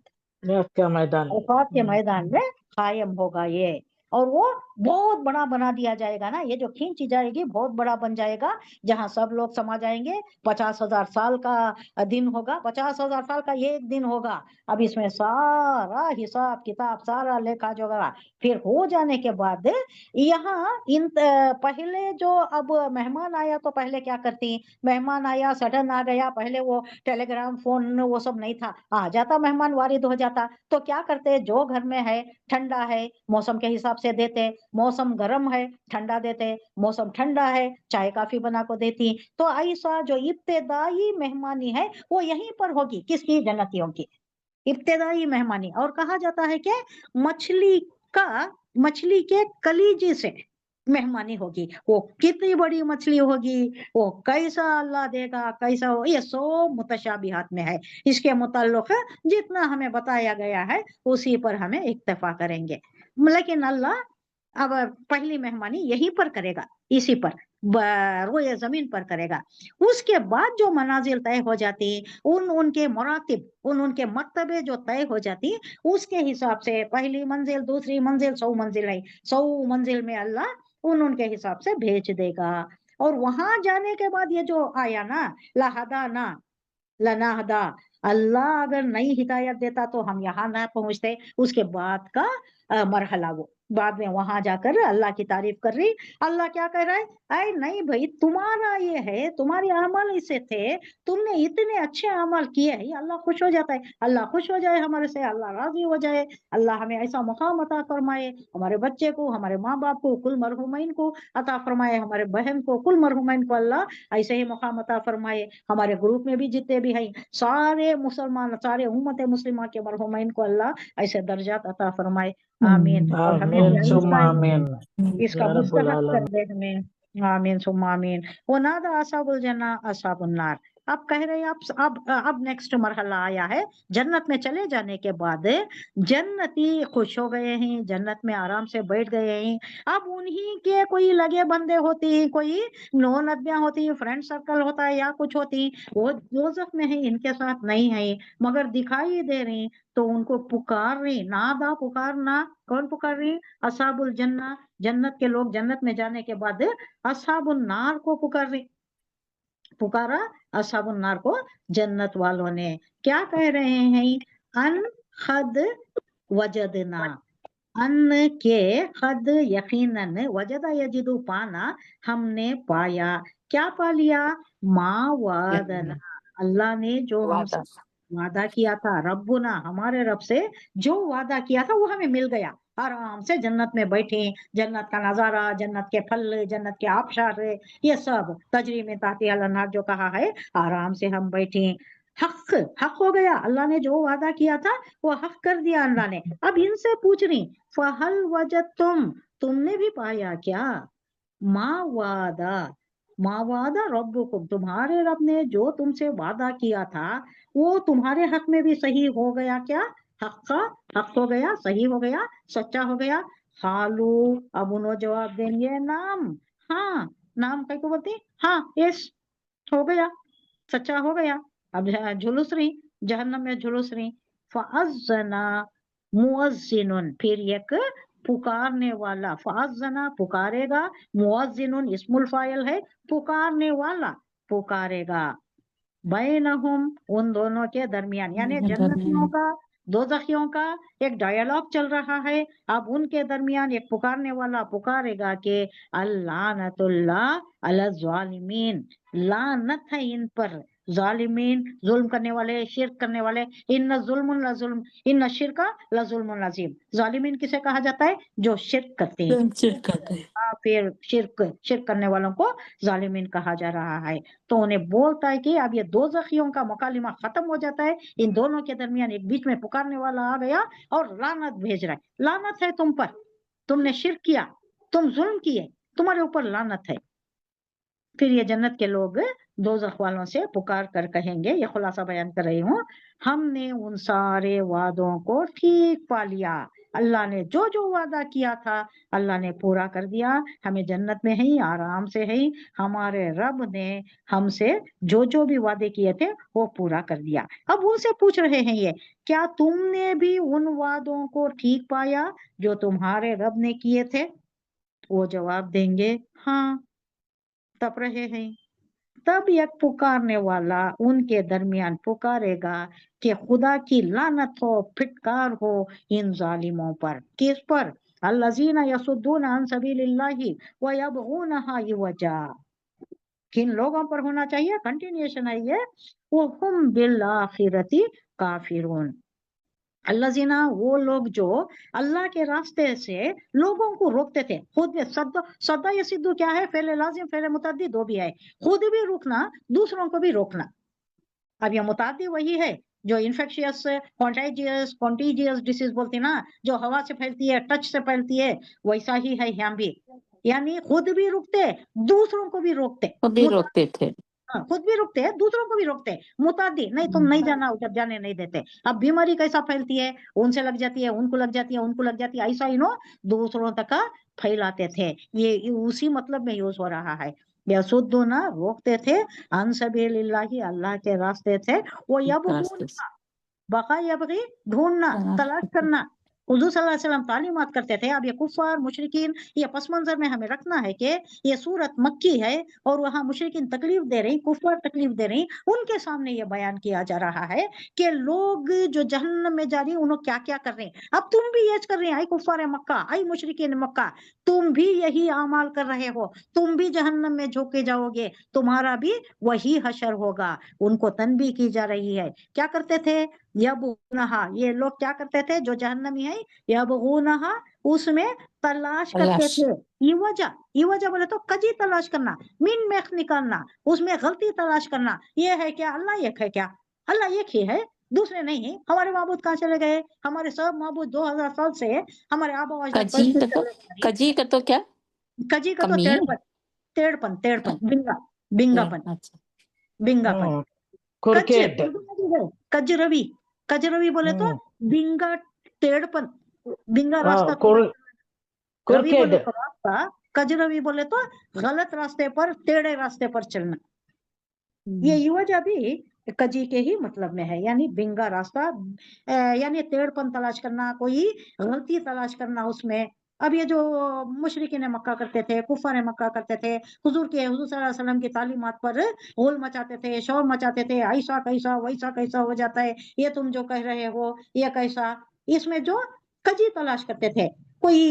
का मैदान? अरफात के मैदान में कायम होगा ये। और वो बहुत बड़ा बना दिया जाएगा ना, ये जो खींची जाएगी बहुत बड़ा बन जाएगा, जहां सब लोग समा जाएंगे। 50,000 साल का दिन होगा, 50,000 साल का ये एक दिन होगा। अब इसमें सारा हिसाब किताब, सारा लेखा जोखा फिर हो जाने के बाद यहाँ पहले जो अब मेहमान आया तो पहले क्या करती? मेहमान आया, सडन आ गया, पहले वो टेलीग्राम फोन वो सब नहीं था, आ जाता मेहमान, वारिद हो जाता, तो क्या करते? जो घर में है ठंडा है मौसम के हिसाब से देते, मौसम गर्म है ठंडा देते, मौसम ठंडा है चाय काफी बना को देती। तो ऐसा जो इब्तिदाई मेहमानी है वो यहीं पर होगी। किसकी? जन्नतियों की इब्तिदाई मेहमानी। और कहा जाता है कि मछली के कलीजे से मेहमानी होगी। वो कितनी बड़ी मछली होगी, वो कैसा अल्लाह देगा, कैसा हो, ये सो मुतशाबिहात में है। इसके मुताल्लिक जितना हमें बताया गया है उसी पर हमें इक्तफा करेंगे। लेकिन अल्लाह अब पहली मेहमानी यहीं पर करेगा, इसी पर रोए जमीन पर करेगा। उसके बाद जो मनाजिल तय हो जाती, उनके मुरातिब, उनके मर्तबे जो तय हो जाती, उसके हिसाब से पहली मंजिल, दूसरी मंजिल, 100 मंजिल है, 100 मंजिल में अल्लाह उनके हिसाब से भेज देगा। और वहां जाने के बाद ये जो आया ना, लहदा ना लनाहदा, अल्लाह अगर नई हिदायत देता तो हम यहाँ ना पहुंचते। उसके बाद का मरहला, वो बाद में वहां जाकर अल्लाह की तारीफ कर रही। अल्लाह क्या कह रहा है? अरे नहीं भाई, तुम्हारा ये है, तुम्हारे अमल ऐसे थे, तुमने इतने अच्छे अमल किए हैं, अल्लाह खुश हो जाता है। अल्लाह खुश हो जाए हमारे से, अल्लाह राजी हो जाए, अल्लाह हमें ऐसा मुकाम अता फरमाए, हमारे बच्चे को, हमारे माँ बाप को, कुल मरहुमैन को अता फरमाए, हमारे बहन को, कुल मरहुमैन को अल्लाह ऐसे ही मुकाम अता फरमाए। हमारे ग्रुप में भी जितने भी हैं सारे मुसलमान, सारे उम्मत मुस्लिमा के मरहुमैन को अल्लाह ऐसे दर्जात अता फरमाए। आमीन। और हमें भी आमीन सुम्मा आमीन इसका या रब्बुल मुस्तहक कर आलमीन। दे हमें। आमीन सुम्मा आमीन। वो नादा अस्हाबुल जन्ना अस्हाबुन नार। अब कह रहे हैं अब नेक्स्ट मरहला आया है, जन्नत में चले जाने के बाद जन्नती खुश हो गए हैं, जन्नत में आराम से बैठ गए हैं। अब उन्हीं के कोई लगे बंदे होती हैं, कोई नो नदियां होती, फ्रेंड सर्कल होता है या कुछ होती, वो दोज़ख में है, इनके साथ नहीं है, मगर दिखाई दे रही, तो उनको पुकार रही, नादा पुकारना। कौन पुकार रही? अस्हाबुल जन्ना, जन्नत के लोग जन्नत में जाने के बाद अस्हाबुन नार को पुकारा अस्हाबुन नार को जन्नत वालों ने। क्या कह रहे हैं? अन खद वजदना, अन्न के खद यकीनन, वजदा यजिदु पाना, हमने पाया। क्या पा लिया? माँ वादना, अल्लाह ने जो हमसे वादा किया था, रब्बुना, हमारे रब से जो वादा किया था वो हमें मिल गया। आराम से जन्नत में बैठे, जन्नत का नजारा, जन्नत के फल, जन्नत के आबशार, ये सब तजरी में ताती अलनार जो कहा है, आराम से हम बैठे। हक हक हो गया, अल्लाह ने जो वादा किया था वो हक कर दिया अल्लाह ने। अब इनसे पूछ रही, फहल वजदतुम, तुमने भी पाया क्या? माँ वादा रब्बुकुम, तुम्हारे रब ने जो तुमसे वादा किया था वो तुम्हारे हक में भी सही हो गया क्या? हक हो गया, सही हो गया, सच्चा हो गया। खालू, अब उन्होंने जवाब देंगे, नाम, हाँ। नाम कई को बोलते? हाँ, यस, हो गया, सच्चा हो गया। اب جھلس رہی جہنم میں جھلس رہی. فَأَذَّنَ مُؤَذِّنٌ پھر ایک پکارنے والا, فَأَذَّنَ پکارے گا, مُؤَذِّنٌ اسم الفاعل ہے, پکارنے والا پکارے گا, بینہم ان دونوں کے درمیان, یعنی جنتیوں کا دوزخیوں کا ایک ڈائیلاگ چل رہا ہے. اب ان کے درمیان ایک پکارنے والا پکارے گا کہ اللعنۃ اللہ علی الظالمین, لعنت ہے ان پر, ظالمین ظلم کرنے والے, شرک کرنے والے. ان ظلم لظلم ان الشرک لظلم عظیم. ظالمین کسے کہا جاتا ہے؟ جو شرک کرتے ہیں. پھر شرک کرنے والوں کو ظالمین کہا جا رہا ہے. تو انہیں بولتا ہے کہ اب یہ دوزخیوں کا مکالمہ ختم ہو جاتا ہے, ان دونوں کے درمیان ایک بیچ میں پکارنے والا آ گیا اور لعنت بھیج رہا ہے. لعنت ہے تم پر, تم نے شرک کیا, تم ظلم کیے, تمہارے اوپر لعنت ہے. پھر یہ جنت کے لوگ دوزخ والوں سے پکار کر کہیں گے, یہ خلاصہ بیان کر رہی ہوں, ہم نے ان سارے وعدوں کو ٹھیک پا لیا. اللہ نے جو جو وعدہ کیا تھا اللہ نے پورا کر دیا. ہمیں جنت میں ہی آرام سے ہے, ہمارے رب نے ہم سے جو جو بھی وعدے کیے تھے وہ پورا کر دیا. اب ان سے پوچھ رہے ہیں یہ, کیا تم نے بھی ان وعدوں کو ٹھیک پایا جو تمہارے رب نے کیے تھے؟ وہ جواب دیں گے ہاں. تب رہے ہیں. تب ایک پکارنے والا ان کے درمیان پکارے گا کہ خدا کی لعنت ہو, پھٹکار ہو ان ظالموں پر. کس پر؟ الذین یصدون عن سبیل اللہ ویبغونہا عوجا. کن لوگوں پر ہونا چاہیے؟ کنٹینیوشن ہے یہ, وہم بالآخرۃ کافرون. الذین وہ لوگ جو اللہ کے راستے سے لوگوں کو روکتے تھے. خود صدا یا سدو کیا ہے؟ فعل لازم فعل متعدی دو بھی ہے. خود بھی روکنا, دوسروں کو بھی روکنا. اب یہ متعدی وہی ہے جو انفیکشیس کانٹیجیس ڈیزیز بولتے نا, جو ہوا سے پھیلتی ہے, ٹچ سے پھیلتی ہے, ویسا ہی ہے یہاں بھی. یعنی خود بھی روکتے, دوسروں کو بھی روکتے. خود ہی روکتے تھے. خود بھی روکتے ہیں, دوسروں کو بھی روکتے. متعدی نہیں, تم نہیں جانا ادھر, جانے نہیں دیتے. اب بیماری کیسا پھیلتی ہے؟ ان سے لگ جاتی ہے, ان کو لگ جاتی ہے, ان کو لگ جاتی ہے, ایسا دوسروں تک پھیلاتے تھے. یہ اسی مطلب میں یوز ہو رہا ہے. یسدونا روکتے تھے, عن سبیل اللہ اللہ کے راستے تھے, وہ یبغونہا بقا یبغی ڈھونڈنا, تلاش کرنا. حضور صلی اللہ علیہ وسلم تعلیمات کرتے تھے. اب یہ کفار مشرکین, یہ پس منظر میں ہمیں رکھنا ہے کہ یہ سورت مکی ہے اور وہاں مشرکین تکلیف دے رہی, کفار تکلیف دے رہی. ان کے سامنے یہ بیان کیا جا رہا ہے کہ لوگ جو جہنم میں جا رہی انہوں کیا کیا کر رہے ہیں. اب تم بھی یہ کر رہے ہیں, اے کفار مکہ, اے مشرکین مکہ, تم بھی یہی اعمال کر رہے ہو, تم بھی جہنم میں جھونکے جاؤ گے, تمہارا بھی وہی حشر ہوگا. ان کو تنبیہ کی جا رہی ہے. کیا کرتے تھے؟ یبغونہا, یہ لوگ کیا کرتے تھے جو جہنمی ہے؟ یبغونہا اس میں تلاش کرتے تھے. ایوجہ بولے تو کجی تلاش کرنا, من میخ نکالنا, اس میں غلطی تلاش کرنا. یہ ہے کیا اللہ ایک ہے؟ کیا اللہ ایک ہی ہے؟ دوسرے نہیں ہیں. ہمارے معبود کہاں چلے گئے؟ ہمارے سب معبود 2000 سال سے ہمارے آبا و اجداد کجی کا تو کیا؟ کجی کا تو تیڑپن بنگا پن کجروی بولے تو بنگا ٹیڑپن, بنگا راستہ روی بولے تو راستہ, کجروی بولے تو غلط راستے پر, ٹیڑھے راستے پر چلنا. یہ یوجہ بھی کجی کے ہی مطلب میں ہے, یعنی بنگا راستہ, یعنی ٹیڑپن تلاش کرنا, کوئی غلطی تلاش کرنا اس میں. اب یہ جو مشرکین مکہ کرتے تھے, کفار مکہ کرتے تھے, حضور صلی اللہ علیہ وسلم کی تعلیمات پر غول مچاتے تھے, شور مچاتے تھے, ایسا کیسا ویسا کیسا ہو جاتا ہے, یہ تم جو کہہ رہے ہو یہ کیسا. اس میں جو کجی تلاش کرتے تھے, کوئی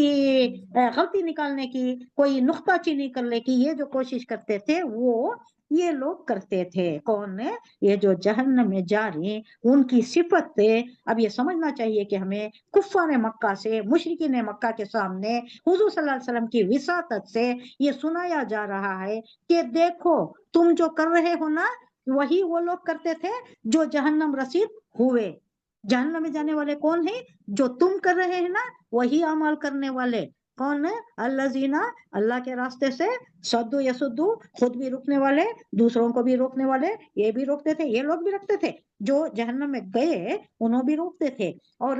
غلطی نکالنے کی, کوئی نقطہ چینی کرنے کی, یہ جو کوشش کرتے تھے وہ یہ لوگ کرتے تھے. کون نے؟ یہ جو جہنم میں جا رہے ان کی صفت. اب یہ سمجھنا چاہیے کہ ہمیں کفار مکہ سے, مشرکین مکہ کے سامنے حضور صلی اللہ علیہ وسلم کی وساطت سے یہ سنایا جا رہا ہے کہ دیکھو تم جو کر رہے ہو نا, وہی وہ لوگ کرتے تھے جو جہنم رسید ہوئے. جہنم میں جانے والے کون ہیں؟ جو تم کر رہے ہیں نا, وہی عمل کرنے والے. کون ہے؟ الذین, اللہ کے راستے سے, صدو یصدو, خود بھی روکنے والے, دوسروں کو بھی روکنے والے. یہ بھی روکتے تھے, یہ لوگ بھی رکھتے تھے, جو جہنم میں گئے انہوں بھی روکتے تھے. اور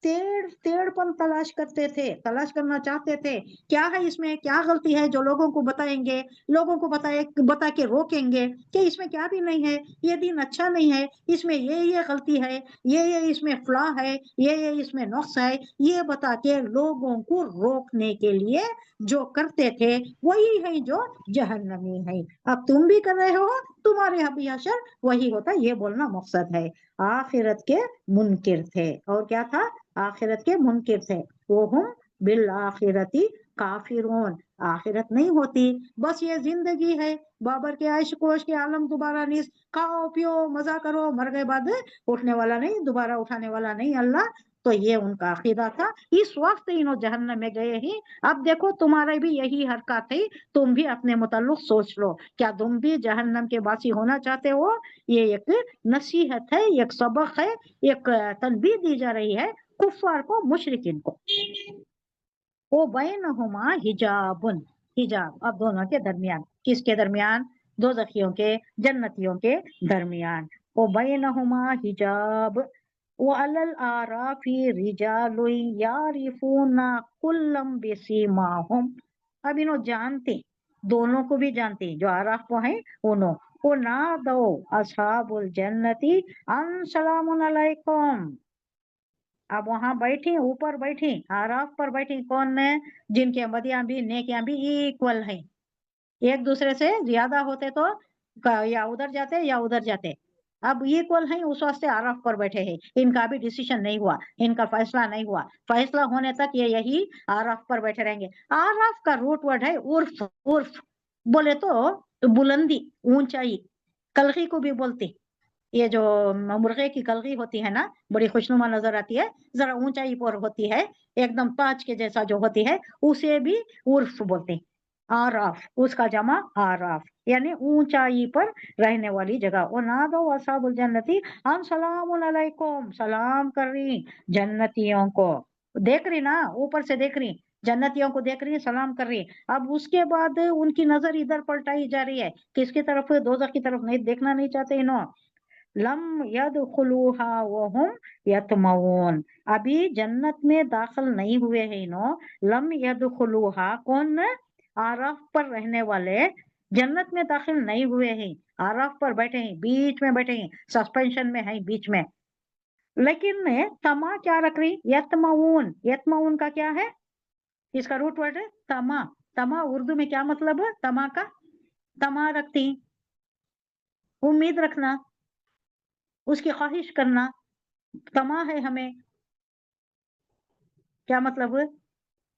टेढ़ पन तलाश करते थे, तलाश करना चाहते थे क्या है इसमें, क्या गलती है, जो लोगों को बताएंगे, लोगों को बता के रोकेंगे कि इसमें क्या भी नहीं है, ये दिन अच्छा नहीं है, इसमें ये गलती है, ये इसमें फ्लॉ है, ये इसमें नुक्स है, ये बता के लोगों को रोकने के लिए जो करते थे वही है जो जहन्नमी है। अब तुम भी कर रहे हो, तुम्हारे यहाँ भी हशर वही होता, ये बोलना मकसद है। आखिरत के मुनकिर थे, और क्या था, आखिरत के मुनकिर थे। वो हम बिल आखिरती काफिरून, आखिरत नहीं होती, बस ये जिंदगी है, बाबर के आयश कोश के आलम दोबारा नहीं, खाओ पियो मजा करो, मर गए बाद उठने वाला नहीं, दोबारा उठाने वाला नहीं अल्लाह। तो ये उनका अकीदा था, इस वक्त इन्हों जहन्नम में गए ही। अब देखो तुम्हारे भी यही हरकत है, तुम भी अपने मुताल्लिक सोच लो, क्या तुम भी जहन्नम के वासी होना चाहते हो? ये एक नसीहत है, एक सबक है, एक तनबीह दी जा रही है कुफ्फार को, मुशरिकिन को। वो बैनहुमा हिजाबुन, हिजाब अब दोनों के दरमियान, किसके दरमियान, दोज़खियों के, जन्नतियों के दरमियान। वो बैनहुमा हिजाब वो अलल आराफी रिजालुन यारिफूना कुल्लम बिसीमाहुम। अब इन्हों जानते, दोनों को भी जानते, जो आराफ को है उन्हों, वो ना दो असहाबुल जन्नती अन सलामुन अलैकुम। अब वहां बैठी, ऊपर बैठी, आराफ पर बैठी, कौन है, जिनके बदियां भी नेकियां भी इक्वल है, एक दूसरे से ज्यादा होते तो या उधर जाते या उधर जाते, अब इक्वल है, उस वास्ते आराफ पर बैठे हैं। इनका भी डिसीजन नहीं हुआ, इनका फैसला नहीं हुआ, फैसला होने तक ये यही आराफ पर बैठे रहेंगे। आराफ का रूट वर्ड है उर्फ, उर्फ बोले तो बुलंदी, ऊंचाई, कलगी को भी बोलती, ये जो मुर्गे की कलगी होती है ना, बड़ी खुशनुमा नजर आती है, जरा ऊंचाई पर होती है, एकदम ताज के जैसा जो होती है, उसे भी उर्फ बोलते हैं। आराफ उसका जमा आराफ, यानी ऊंचाई पर रहने वाली जगह। वो नादो असहाबुल जन्नती हम सलामुन अलैकुम, सलाम कर रही जन्नतियों को, देख रही ना, ऊपर से देख रही, जन्नतियों को देख रही, सलाम कर रही। अब उसके बाद उनकी नजर इधर पलटाई जा रही है, किसकी तरफ, दोज़ख की तरफ, नहीं देखना नहीं चाहते इन्हों। लम यदखुलूहा वहुम यतमऊन, अभी जन्नत में दाखिल नहीं हुए हैं इन्हों। लम यदखुलूहा, कौन, आराफ पर रहने वाले जन्नत में दाखिल नहीं हुए हैं, आराफ पर बैठे हैं, बीच में बैठे हैं, सस्पेंशन में है बीच में। लेकिन तमा क्या रख रही, यतमऊन, यतमऊन का क्या है, इसका रूट वर्ड है तमा। तमा उर्दू में क्या मतलब है तमा का, तमा रखती, उम्मीद रखना, उसकी ख्वाहिश करना, तमा है हमें, क्या मतलब है,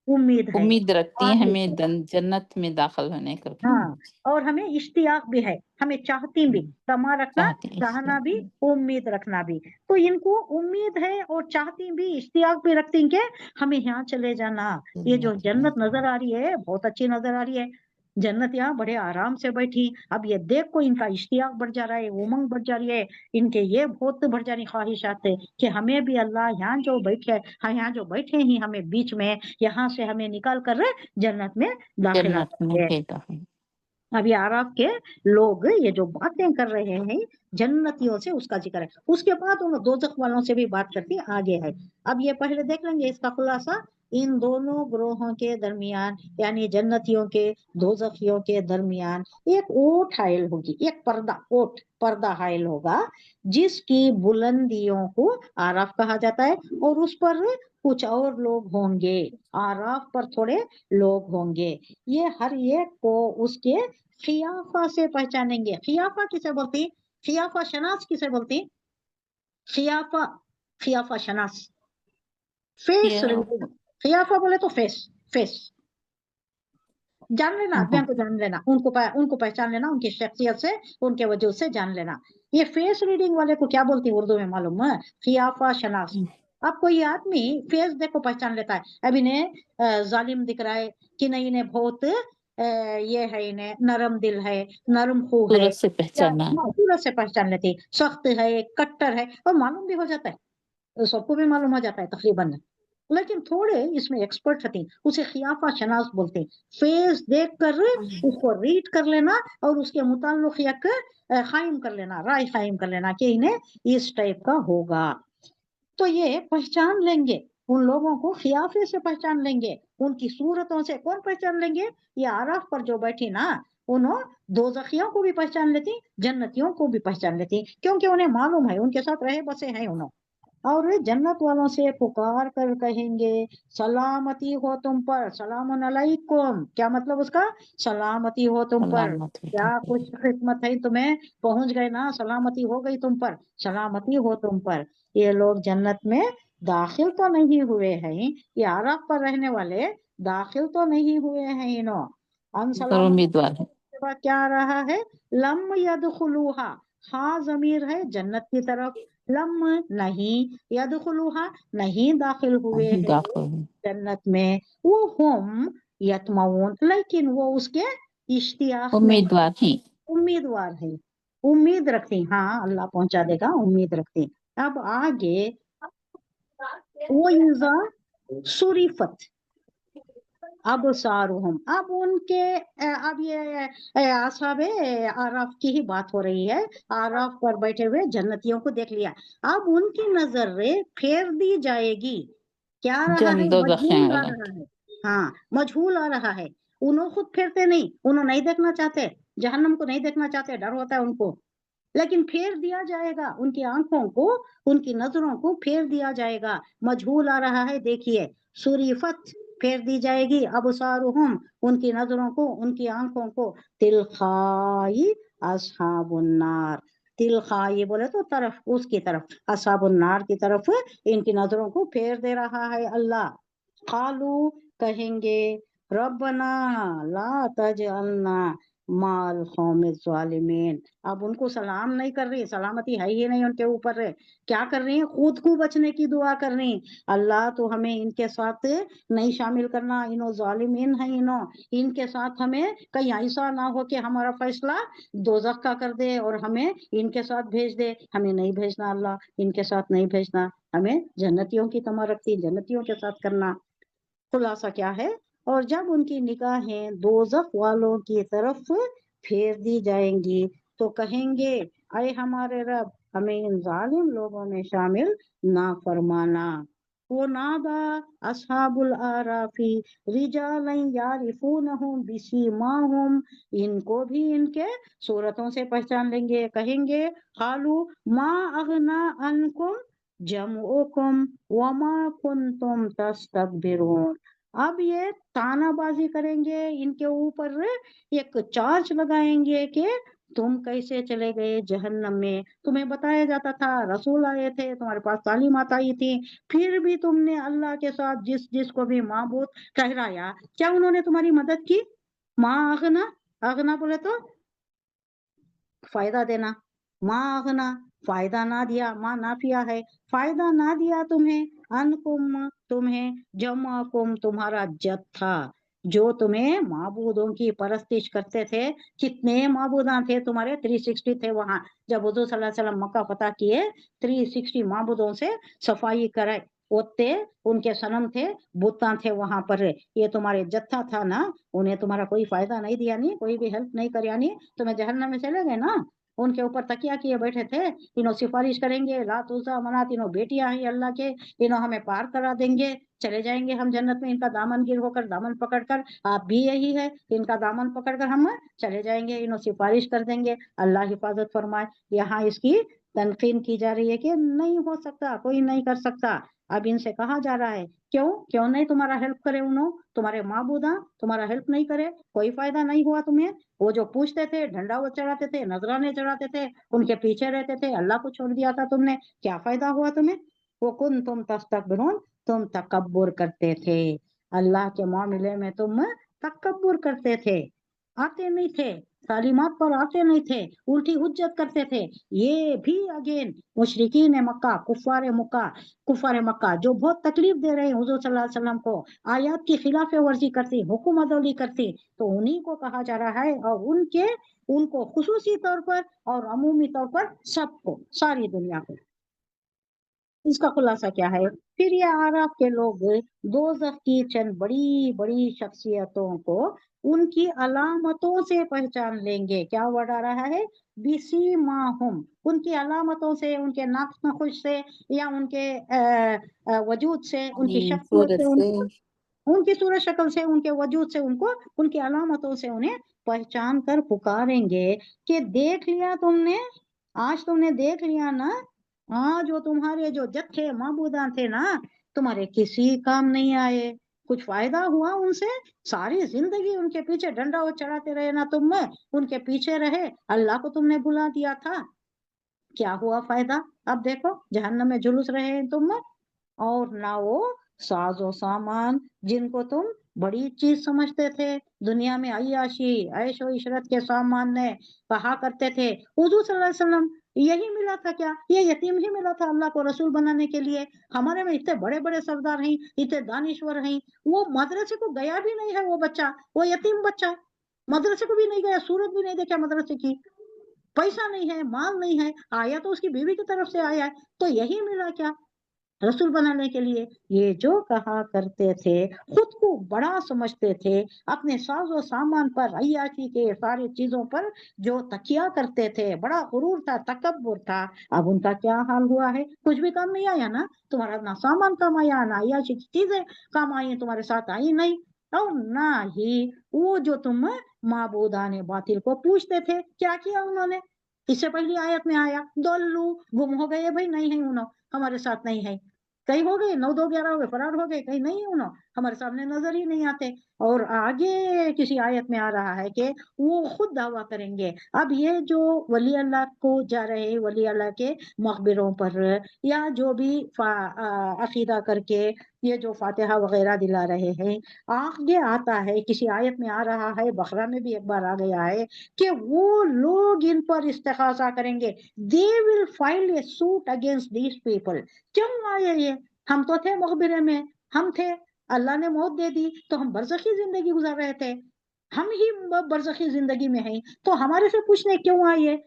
उम्मीद है, उम्मीद रखती है ख्वाहिश हमें है। जन्नत में दाखिल होने का। हाँ, और हमें इश्तियाक भी है, हमें चाहती भी, तमा रखना, चाहती हैं चाहना भी, इसलिए। उम्मीद रखना भी। तो इनको उम्मीद है और चाहती भी, इश्तियाक भी रखती कि हमें यहाँ चले जाना, ये जो जन्नत नजर आ रही है बहुत अच्छी नजर आ रही है, जन्नत यहाँ बड़े आराम से बैठी। अब ये देख को इनका इश्तियाक बढ़ जा रहा है, उमंग बढ़ जा रही है, इनके ये बहुत बढ़ जा रही ख्वाहिशात है कि हमें भी अल्लाह यहाँ जो बैठे, हाँ यहाँ जो बैठे ही हमें बीच में, यहाँ से हमें निकाल कर जन्नत में दाखिला जन्नत में करें। भेजा है। अभी आराफ के लोग ये जो बातें कर रहे हैं जन्नतियों से, उसका जिक्र है। उसके बाद उन दोजख वालों से भी बात करती आगे है। अब ये पहले देख लेंगे इसका खुलासा, इन दोनों ग्रोहों के दरमियान, यानी जन्नतियों के, दोजखियों के दरमियान एक ओट हाइल होगी, एक पर्दा, ओट पर्दा हाइल होगा, जिसकी बुलंदियों को आराफ कहा जाता है, और उस पर कुछ और लोग होंगे, आराफ पर थोड़े लोग होंगे। ये हर एक को उसके खियाफा से पहचानेंगे। खियाफा किसे बोलती, खियाफा शनास किसे बोलती, खियाफा, खियाफा शनास, फेस रीडिंग। खियाफा बोले तो फेस, फेस जान लेना, आदमियों को जान लेना, उनको पहचान लेना, उनकी शख्सियत से, उनके वजूद से जान लेना। ये फेस रीडिंग वाले को क्या बोलती उर्दू में मालूम है, खियाफा शनास। अब कोई आदमी फेस देखो पहचान लेता है, अब इन्हें जालिम दिख रहा है कि नहीं, इन्हें बहुत ये है, इन्हें नरम दिल है, नरम खू है, सूरत से पहचाना। सूरत से पहचान लेती, सख्त है, कट्टर है, और मालूम भी हो जाता है, सबको भी मालूम हो जाता है तकरीबन। लेकिन थोड़े इसमें एक्सपर्ट होती, उसे खियाफा शनास बोलते हैं। फेस देख कर उसको रीड कर लेना और उसके मुताल्लिक एक कायम कर लेना, राय कायम कर लेना कि इन्हें इस टाइप का होगा। तो ये पहचान लेंगे उन लोगों को खियाफे से पहचान लेंगे, उनकी सूरतों से। कौन पहचान लेंगे? ये आराफ पर जो बैठी ना, उन्होंने दोजखियों को भी पहचान लेती, जन्नतियों को भी पहचान लेती, क्योंकि उन्हें मालूम है, उनके साथ रहे बसे हैं उन्होंने। और वे जन्नत वालों से पुकार कर कहेंगे, सलामती हो तुम पर, सलामुन अलैकुम। क्या मतलब उसका? सलामती हो तुम पर। सलामत हो क्या तुम कुछ खिदमत है तुम्हें? पहुंच गए ना, सलामती हो गई तुम पर, सलामती हो तुम पर। ये लोग जन्नत में दाखिल तो नहीं हुए हैं, ये आराफ पर रहने वाले दाखिल तो नहीं हुए हैं इन्हों। अन पर सलामत उम्मीदवार है। के बाद क्या आ रहा है? लम यदखुलूहा, हाँ जमीर है जन्नत की तरफ, लम नहीं, यदखुलूहा नहीं दाखिल हुए नहीं हैं दाखिल हुए। जन्नत में, वो हम यतमऊन, लेकिन वो उसके इश्तियाक में, उम्मीदवार ही। उम्मीदवार है, उम्मीद रखती, हाँ अल्लाह पहुंचा देगा, उम्मीद रखती। अब आगे वो इज़ा सुरिफत अब सारुहम, अब उनके अब ये असहाबे आराफ की ही बात हो रही है। आराफ पर बैठे हुए जन्नतियों को देख लिया, अब उनकी नजरें फेर दी जाएगी। क्या आ रहा है? दो मजहूल आ वाला। रहा है। हाँ, मजहूल आ रहा है। उन्होंने खुद फेरते नहीं, उन्होंने नहीं देखना चाहते, जहन्नम को नहीं देखना चाहते, डर होता है उनको, लेकिन फेर दिया जाएगा, उनकी आंखों को, उनकी नजरों को फेर दिया जाएगा। मजहूल आ रहा है, देखिए, सुरीफत फेर दी जाएगी, अबसारुहुम उनकी नजरों को, उनकी आंखों को, तिलखाई अस्हाबुन्नार, तिलखाई बोले तो तरफ, उसकी तरफ, अस्हाबुन्नार की तरफ इनकी नजरों को फेर दे रहा है अल्लाह। कालू कहेंगे, रब्बना ला तजअलना माल कौमिज़ ज़ालिमीन। अब उनको सलाम नहीं कर रही, सलामती है ही नहीं उनके ऊपर। क्या कर रही है? खुद को बचने की दुआ कर रही, अल्लाह तो हमें इनके साथ नहीं शामिल करना, इनो जालिमीन है, इनो इनके साथ हमें कहीं ऐसा ना हो कि हमारा फैसला दोजख का कर दे और हमें इनके साथ भेज दे। हमें नहीं भेजना अल्लाह, इनके साथ नहीं भेजना, हमें जन्नतियों की तमा रखती, जन्नतियों के साथ करना। खुलासा क्या है? और जब उनकी निगाहें दोजख वालों की तरफ फेर दी जाएंगी तो कहेंगे, अरे हमारे रब, हमें इन जालिम लोगों में शामिल ना फरमाना। वो नादा असहाबुल आराफी रिजालन यारिफूनहुम बिसीमाहुम, इनको भी इनके सूरतों से पहचान लेंगे। कहेंगे, खालू मा अगना अनकुम जमउकुम वमा कुंतुम तस्तकबिरून। अब ये तानाबाजी करेंगे, इनके ऊपर एक चार्ज लगाएंगे कि तुम कैसे चले गए जहन्नम में, तुम्हें बताया जाता था, रसूल आए थे, तुम्हारे पास तालीमात आई थी, फिर भी तुमने अल्लाह के साथ जिस जिसको भी माबूद ठहराया, क्या उन्होंने तुम्हारी मदद की? माँ अगना, अगना बोले तो फायदा देना, माँ अगना फायदा ना दिया, माँ नाफिया है, फायदा ना दिया तुम्हें, अनकुम तुम्हें, जमाकुम तुम्हारा जत्था, जो तुम्हें माबूदों की परस्तिश करते थे। कितने माबूदा थे तुम्हारे? 360 थे वहां। जब हुजूर सल्लल्लाहु अलैहि वसल्लम मक्का फतह किए, 360 माबूदों से सफाई कराए, ओते उनके सनम थे, बुता थे वहां पर। ये तुम्हारे जत्था था ना, उन्हें तुम्हारा कोई फायदा नहीं दिया, नहीं कोई भी हेल्प नहीं करिया, नहीं तुम्हें जहन्नम में चले गए ना। उनके ऊपर तकिया किए बैठे थे, इन्हों सिफारिश करेंगे, लात उज़्ज़ा मनात, इन्हों बेटियां हैं अल्लाह के, इन्हों हमें पार करा देंगे, चले जाएंगे हम जन्नत में, इनका दामन गिर होकर, दामन पकड़कर, आप भी यही है, इनका दामन पकड़कर हम चले जाएंगे, इन्हों सिफारिश कर देंगे, अल्लाह हिफाजत फरमाए। यहाँ इसकी तनकीन की जा रही है कि नहीं हो सकता, कोई नहीं कर सकता। अब इनसे कहा जा रहा है, क्यों क्यों नहीं तुम्हारा हेल्प करे, उन्हों तुम्हारे माबूदा तुम्हारा हेल्प नहीं करे, कोई फायदा नहीं हुआ तुम्हें। वो जो पूछते थे, झंडा वो चढ़ाते थे, नजराने चढ़ाते थे, उनके पीछे रहते थे, अल्लाह को छोड़ दिया था तुमने, क्या फायदा हुआ तुम्हें? वो कुन तुम तस्तकबिरून, तुम तकब्बुर करते थे, अल्लाह के मामले में तुम तकब्बुर करते थे, आते नहीं थे, तालीमात पर आते नहीं थे, उल्टी हुज्जत करते थे। ये भी अगेन मुशरिकीन मक्का, कुफार मक्का जो बहुत तकलीफ दे रहे हैं हुजूर सल्लल्लाहु अलैहि वसल्लम को, आयत की खिलाफ वर्जी करती, हुक्म अदौली करती, तो उन्हीं को कहा जा रहा है, और उनको खुसूसी तौर पर और अमूमी तौर पर सबको, सारी दुनिया को। इसका खुलासा क्या है? फिर ये आराफ के लोग दोजख की चंद बड़ी बड़ी शख्सियतों को उनकी अलामतों से पहचान लेंगे। क्या वर्ड आ रहा है? बिसीमाहुम, उनकी अलामतों से, उनके नाखुश से, या उनके वजूद से, उनकी शक्ल सूरत से, से उनकी सूरत शक्ल से, उनके वजूद से, उनको उनकी अलामतों से उन्हें पहचान कर पुकारेंगे कि देख लिया तुमने, आज तुमने देख लिया ना, आज वो तुम्हारे जो जत्थे माबूदा थे ना, तुम्हारे किसी काम नहीं आए, कुछ फायदा हुआ उनसे? सारी जिंदगी उनके पीछे डंडा चढ़ाते रहे ना तुम, में उनके पीछे रहे, अल्लाह को तुमने बुला दिया था, क्या हुआ फायदा? अब देखो जहन्नम में झुलस रहे हैं तुम। और ना वो साजो सामान जिनको तुम बड़ी चीज समझते थे, दुनिया में अय्याशी ऐशो इशरत के सामान ने कहा करते थे, हुजूर सल्लल्लाहु अलैहि वसल्लम यही मिला था क्या? ये यतीम ही मिला था अल्लाह को रसूल बनाने के लिए? हमारे में इतने बड़े बड़े सरदार हैं, इतने दानिश्वर हैं, वो मदरसे को गया भी नहीं है, वो बच्चा, वो यतीम बच्चा मदरसे को भी नहीं गया, सूरत भी नहीं देखा मदरसे की, पैसा नहीं है, माल नहीं है, आया तो उसकी बीवी की तरफ से आया है, तो यही मिला क्या रसूल बनाने के लिए? ये जो कहा करते थे, खुद को बड़ा समझते थे, अपने साजो सामान पर, अय्याशी के सारी चीजों पर जो तकिया करते थे, बड़ा गुरूर था, तकब्बुर था, अब उनका क्या हाल हुआ है? कुछ भी काम नहीं आया ना तुम्हारा, ना सामान काम आया, ना अय्याशी की चीजें काम आई, तुम्हारे साथ आई नहीं, और ना ही वो जो तुम माबूदाने बातिल को पूछते थे, क्या किया उन्होंने? इससे पहली आयत में आया, दोल्लू, गुम हो गए भाई, नहीं है उन्होंने, हमारे साथ नहीं है, कहीं हो गए 9 2 11 हो गए, फरार हो गए, कहीं नहीं उन्होंने, हमारे सामने नजर ही नहीं आते। और आगे किसी आयत में आ रहा है कि वो खुद दावा करेंगे। अब ये जो वली अल्लाह को जा रहे हैं, वली अल्लाह के मकबरों पर, या जो भी अकीदा करके ये जो फातिहा वगैरह दिला रहे हैं, आगे आता है किसी आयत में आ रहा है, बकरा में भी एक बार आ गया है कि वो लोग इन पर इस्तिगासा करेंगे, they will file A suit against these people. क्यों आए ये? हम तो थे मकबरे में, हम थे, अल्लाह ने मौत दे दी तो हम बरज़खी जिंदगी गुजार रहे थे, हम ही बरज़खी जिंदगी में हैं, तो हमारे से पूछने क्यों आए?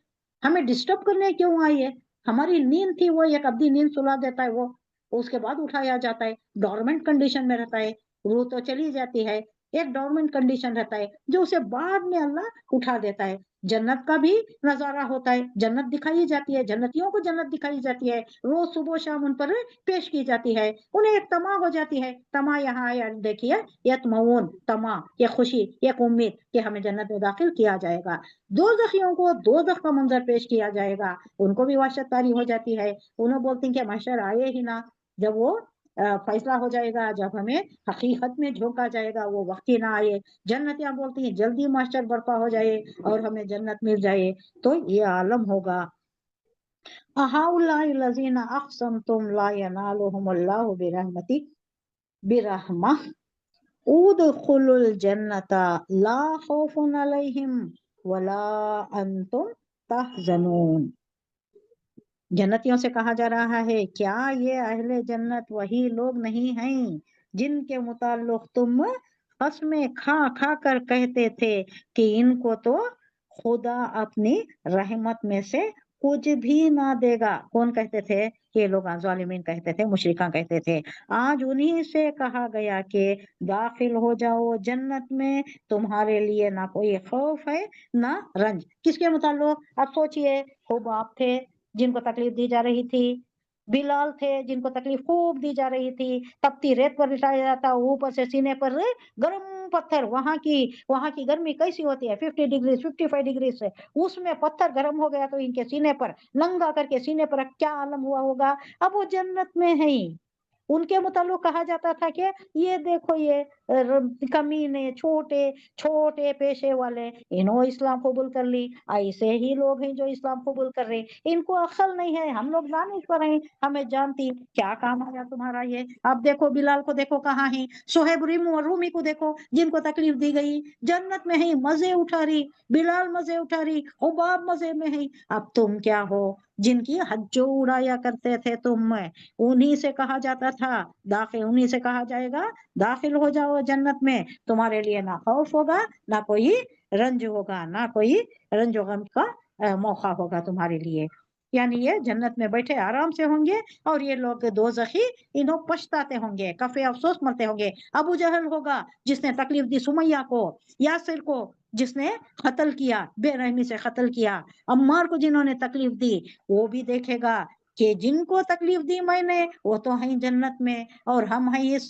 हमें डिस्टर्ब करने क्यों आए? हमारी नींद थी, वो एक अब्दी नींद सुला देता है वो, उसके बाद उठाया जाता है, डोरमेंट कंडीशन में रहता है, रूह तो चली जाती है, एक डोरमेंट कंडीशन रहता है जो उसे बाद में अल्लाह उठा देता है। जन्नत का भी नजारा होता है, जन्नत दिखाई जाती है, जन्नतियों को जन्नत दिखाई जाती है, रोज सुबह शाम उन पर पेश की जाती है, उन्हें एक तमा हो जाती है। तमा यहाँ आया देखिए, यतमऊन, तमा, ये खुशी, एक उम्मीद कि हमें जन्नत में दाखिल किया जाएगा। दोज़खियों को दोज़ख का मंजर पेश किया जाएगा, उनको भी वहशत तारी हो जाती है, उन्हें बोलते हैं कि महशर आए ही ना, जब वो फैसला हो जाएगा, जब हमें हकीकत में झोंका जाएगा, वो वक्त ही ना आए। जन्नतियां बोलती हैं जल्दी महशर बर्पा हो जाए और हमें जन्नत मिल जाए, तो ये आलम होगा। अहाउलाई लजीना अक़समतुम ला यनालुहुमुल्लाहु बिरहमह उदखुलुल जन्नता ला खौफुन अलैहिम वला अंतुम तहज़नून। जन्नतियों से कहा जा रहा है, क्या ये अहले जन्नत वही लोग नहीं हैं जिनके मुताल्लिक़ तुम कसमें खा खा कर कहते थे कि इनको तो खुदा अपनी रहमत में से कुछ भी ना देगा? कौन कहते थे? ये लोग ज़ालिमीन कहते थे, मुशरिका कहते थे। आज उन्हीं से कहा गया कि दाखिल हो जाओ जन्नत में, तुम्हारे लिए ना कोई खौफ है ना रंज। किसके मुताल्लिक़? अब सोचिए, हुबाब थे जिनको तकलीफ दी जा रही थी, बिलाल थे जिनको तकलीफ खूब दी जा रही थी, तपती रेत पर लिटाया जाता, ऊपर से सीने पर गर्म पत्थर, वहां की गर्मी कैसी होती है, 50 डिग्री 55 डिग्री से, उसमें पत्थर गर्म हो गया तो इनके सीने पर नंगा करके सीने पर क्या आलम हुआ होगा। अब वो जन्नत में है ही, उनके मुताल्लिक़ कहा जाता था कि ये देखो ये कमीने, छोटे छोटे पेशे वाले, इन्होंने इस्लाम कबूल कर ली। ऐसे ही लोग हैं जो इस्लाम कबूल कर रहे, इनको अक्ल नहीं है, हम लोग दानिश्वर हैं, हमें जानती, क्या काम आया तुम्हारा ये? अब देखो बिलाल को देखो कहाँ है, सोहेब रूमी को देखो जिनको तकलीफ दी गई, जन्नत में है, मजे उठा रही, बिलाल मजे उठा रही, हुबाब मजे में है। अब तुम क्या हो? जिनकी हज्जो उड़ाया करते थे तुम, उन्हीं से कहा जाता था दाखिल, उन्हीं से कहा जाएगा दाखिल हो जाओ जन्नत में, तुम्हारे लिए ना खौफ होगा, ना कोई रंज होगा, ना कोई रंज गम का मौका होगा तुम्हारे लिए। यानी ये जन्नत में बैठे आराम से होंगे, और ये लोग दोज़खी इन्हों पछताते होंगे, कफे अफसोस मरते होंगे। अबू जहल होगा जिसने तकलीफ दी सुमैया को, यासिर को जिसने कत्ल किया, बेरहमी से कत्ल किया, अम्मार को जिन्होंने तकलीफ दी, वो भी देखेगा कि जिनको तकलीफ दी मैंने वो तो हैं जन्नत में, और हम हैं इस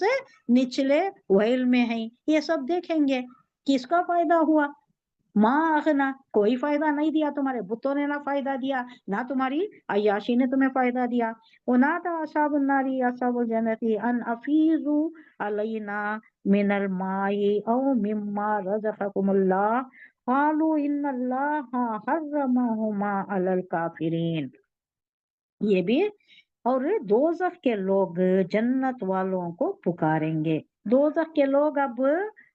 निचले वैल में हैं। ये सब देखेंगे। किसका फायदा हुआ? माँ अगना, कोई फायदा नहीं दिया, तुम्हारे बुतों ने ना फायदा दिया, ना तुम्हारी अय्याशी ने तुम्हें फायदा दिया। उनादा अस्हाबुन नारी अस्हाबुल जन्नती अन अफीजु अलैना मिनल माई औ मिम्मा रज़क़कुमुल्लाह क़ालू इन्नल्लाहा हर्रमहुमा अलल काफिरीन। ये भी, और दोज़ख के लोग जन्नत वालों को पुकारेंगे। दोज़ख के लोग अब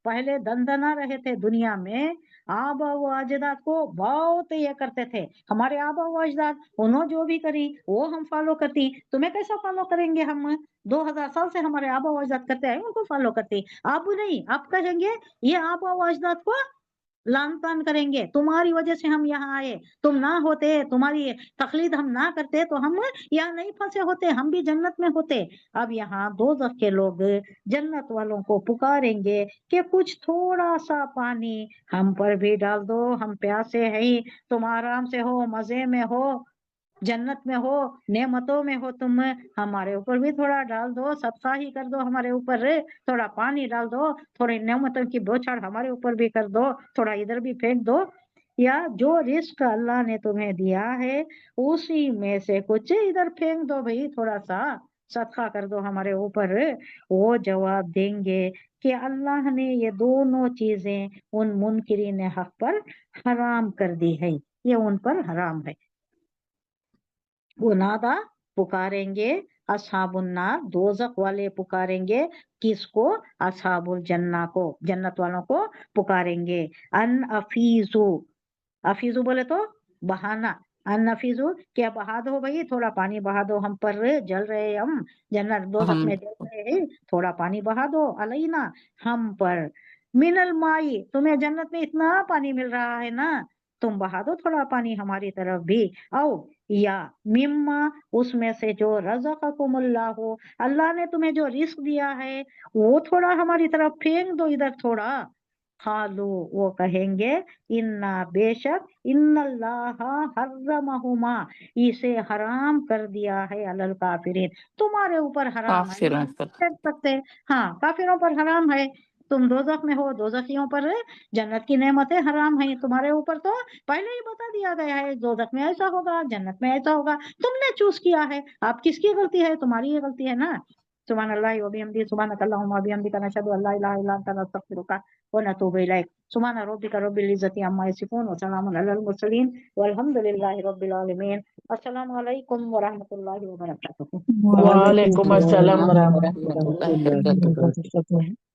पहले दंदना रहे थे दुनिया में, आबा व अजदाद को बहुत ये करते थे, हमारे आबा व अजदाद उन्होंने जो भी करी वो हम फॉलो करती, तुम्हें कैसा फॉलो करेंगे? हम 2000 साल से हमारे आबा व अजदाद करते आए, उनको फॉलो करती। अब नहीं, अब कहेंगे ये आबा व अजदाद को लान तान करेंगे, तुम्हारी वजह से हम यहाँ आए, तुम ना होते, तुम्हारी तकलीद हम ना करते तो हम यहाँ नहीं फंसे होते, हम भी जन्नत में होते। अब यहाँ दोज़ख के लोग जन्नत वालों को पुकारेंगे कि कुछ थोड़ा सा पानी हम पर भी डाल दो, हम प्यासे हैं, तुम आराम से हो, मजे में हो, जन्नत में हो, नेमतों में हो, तुम हमारे ऊपर भी थोड़ा डाल दो, सदका ही कर दो, हमारे ऊपर थोड़ा पानी डाल दो, थोड़ी नेमतों की बौछार हमारे ऊपर भी कर दो, थोड़ा इधर भी फेंक दो, या जो रिस्क अल्लाह ने तुम्हें दिया है उसी में से कुछ इधर फेंक दो भाई, थोड़ा सा सदका कर दो हमारे ऊपर। वो जवाब देंगे कि अल्लाह ने ये दोनों चीजें उन मुनकिरीन हक पर हराम कर दी है, ये उन पर हराम है। वो नादा, पुकारेंगे, अस्हाबुन नार, दोज़ख वाले पुकारेंगे, किसको? अस्हाबुल जन्ना को, जन्नत वालों को पुकारेंगे। अन अफीजु, अफीजु बोले तो बहाना, अन अफीजु, क्या बहा दो भाई, थोड़ा पानी बहा दो, हम पर जल रहे, हम जन्नत दोज़ख हम में जल रहे हैं, थोड़ा पानी बहा दो, अलैना, हम पर, मिनल माई, तुम्हें जन्नत में इतना पानी मिल रहा है ना, तुम बहा दो थोड़ा पानी हमारी तरफ भी, आओ, या मिम्मा, उसमें से जो रज़क़कुमुल्लाह, अल्लाह ने तुम्हें जो रिस्क दिया है वो थोड़ा हमारी तरफ फेंक दो, इधर थोड़ा। खालू, वो कहेंगे, इन्ना, बेशक, इन्नल्लाहा हर्रमहुमा, इसे हराम कर दिया है, अलल काफिरीन, तुम्हारे ऊपर हराम है, काफिरों पर। कर सकते, हाँ काफिरों पर हराम है, तुम दोज़ख में हो, दोज़खियों पर जन्नत की नेमतें हराम हैं, तुम्हारे ऊपर तो पहले ही बता दिया गया है, दोज़ख में ऐसा होगा, जन्नत में ऐसा होगा, तुमने चूज किया है, अब किसकी गलती है? तुम्हारी ही गलती है ना। सुभान अल्लाह व बिहम्दिही, सुभानक अल्लाहुम्मा व बिहम्दिका, नशहदु अल्ला इलाहा इल्ला अंता, नस्तगफिरुका व नतूबु इलैक। सुभान रब्बिका रब्बिल इज्जति अम्मा यसिफून व सलामुन अलल मुरसलीन वल्हम्दुलिल्लाहि रब्बिल आलमीन। अस्सलामु अलैकुम व रहमतुल्लाहि व बरकातुहू। वालेकुम अस्सलाम अस्सलाम व रहमतुल्लाहि व वरहमतुल्लाहि वबरकातुहू। बरकातुहू।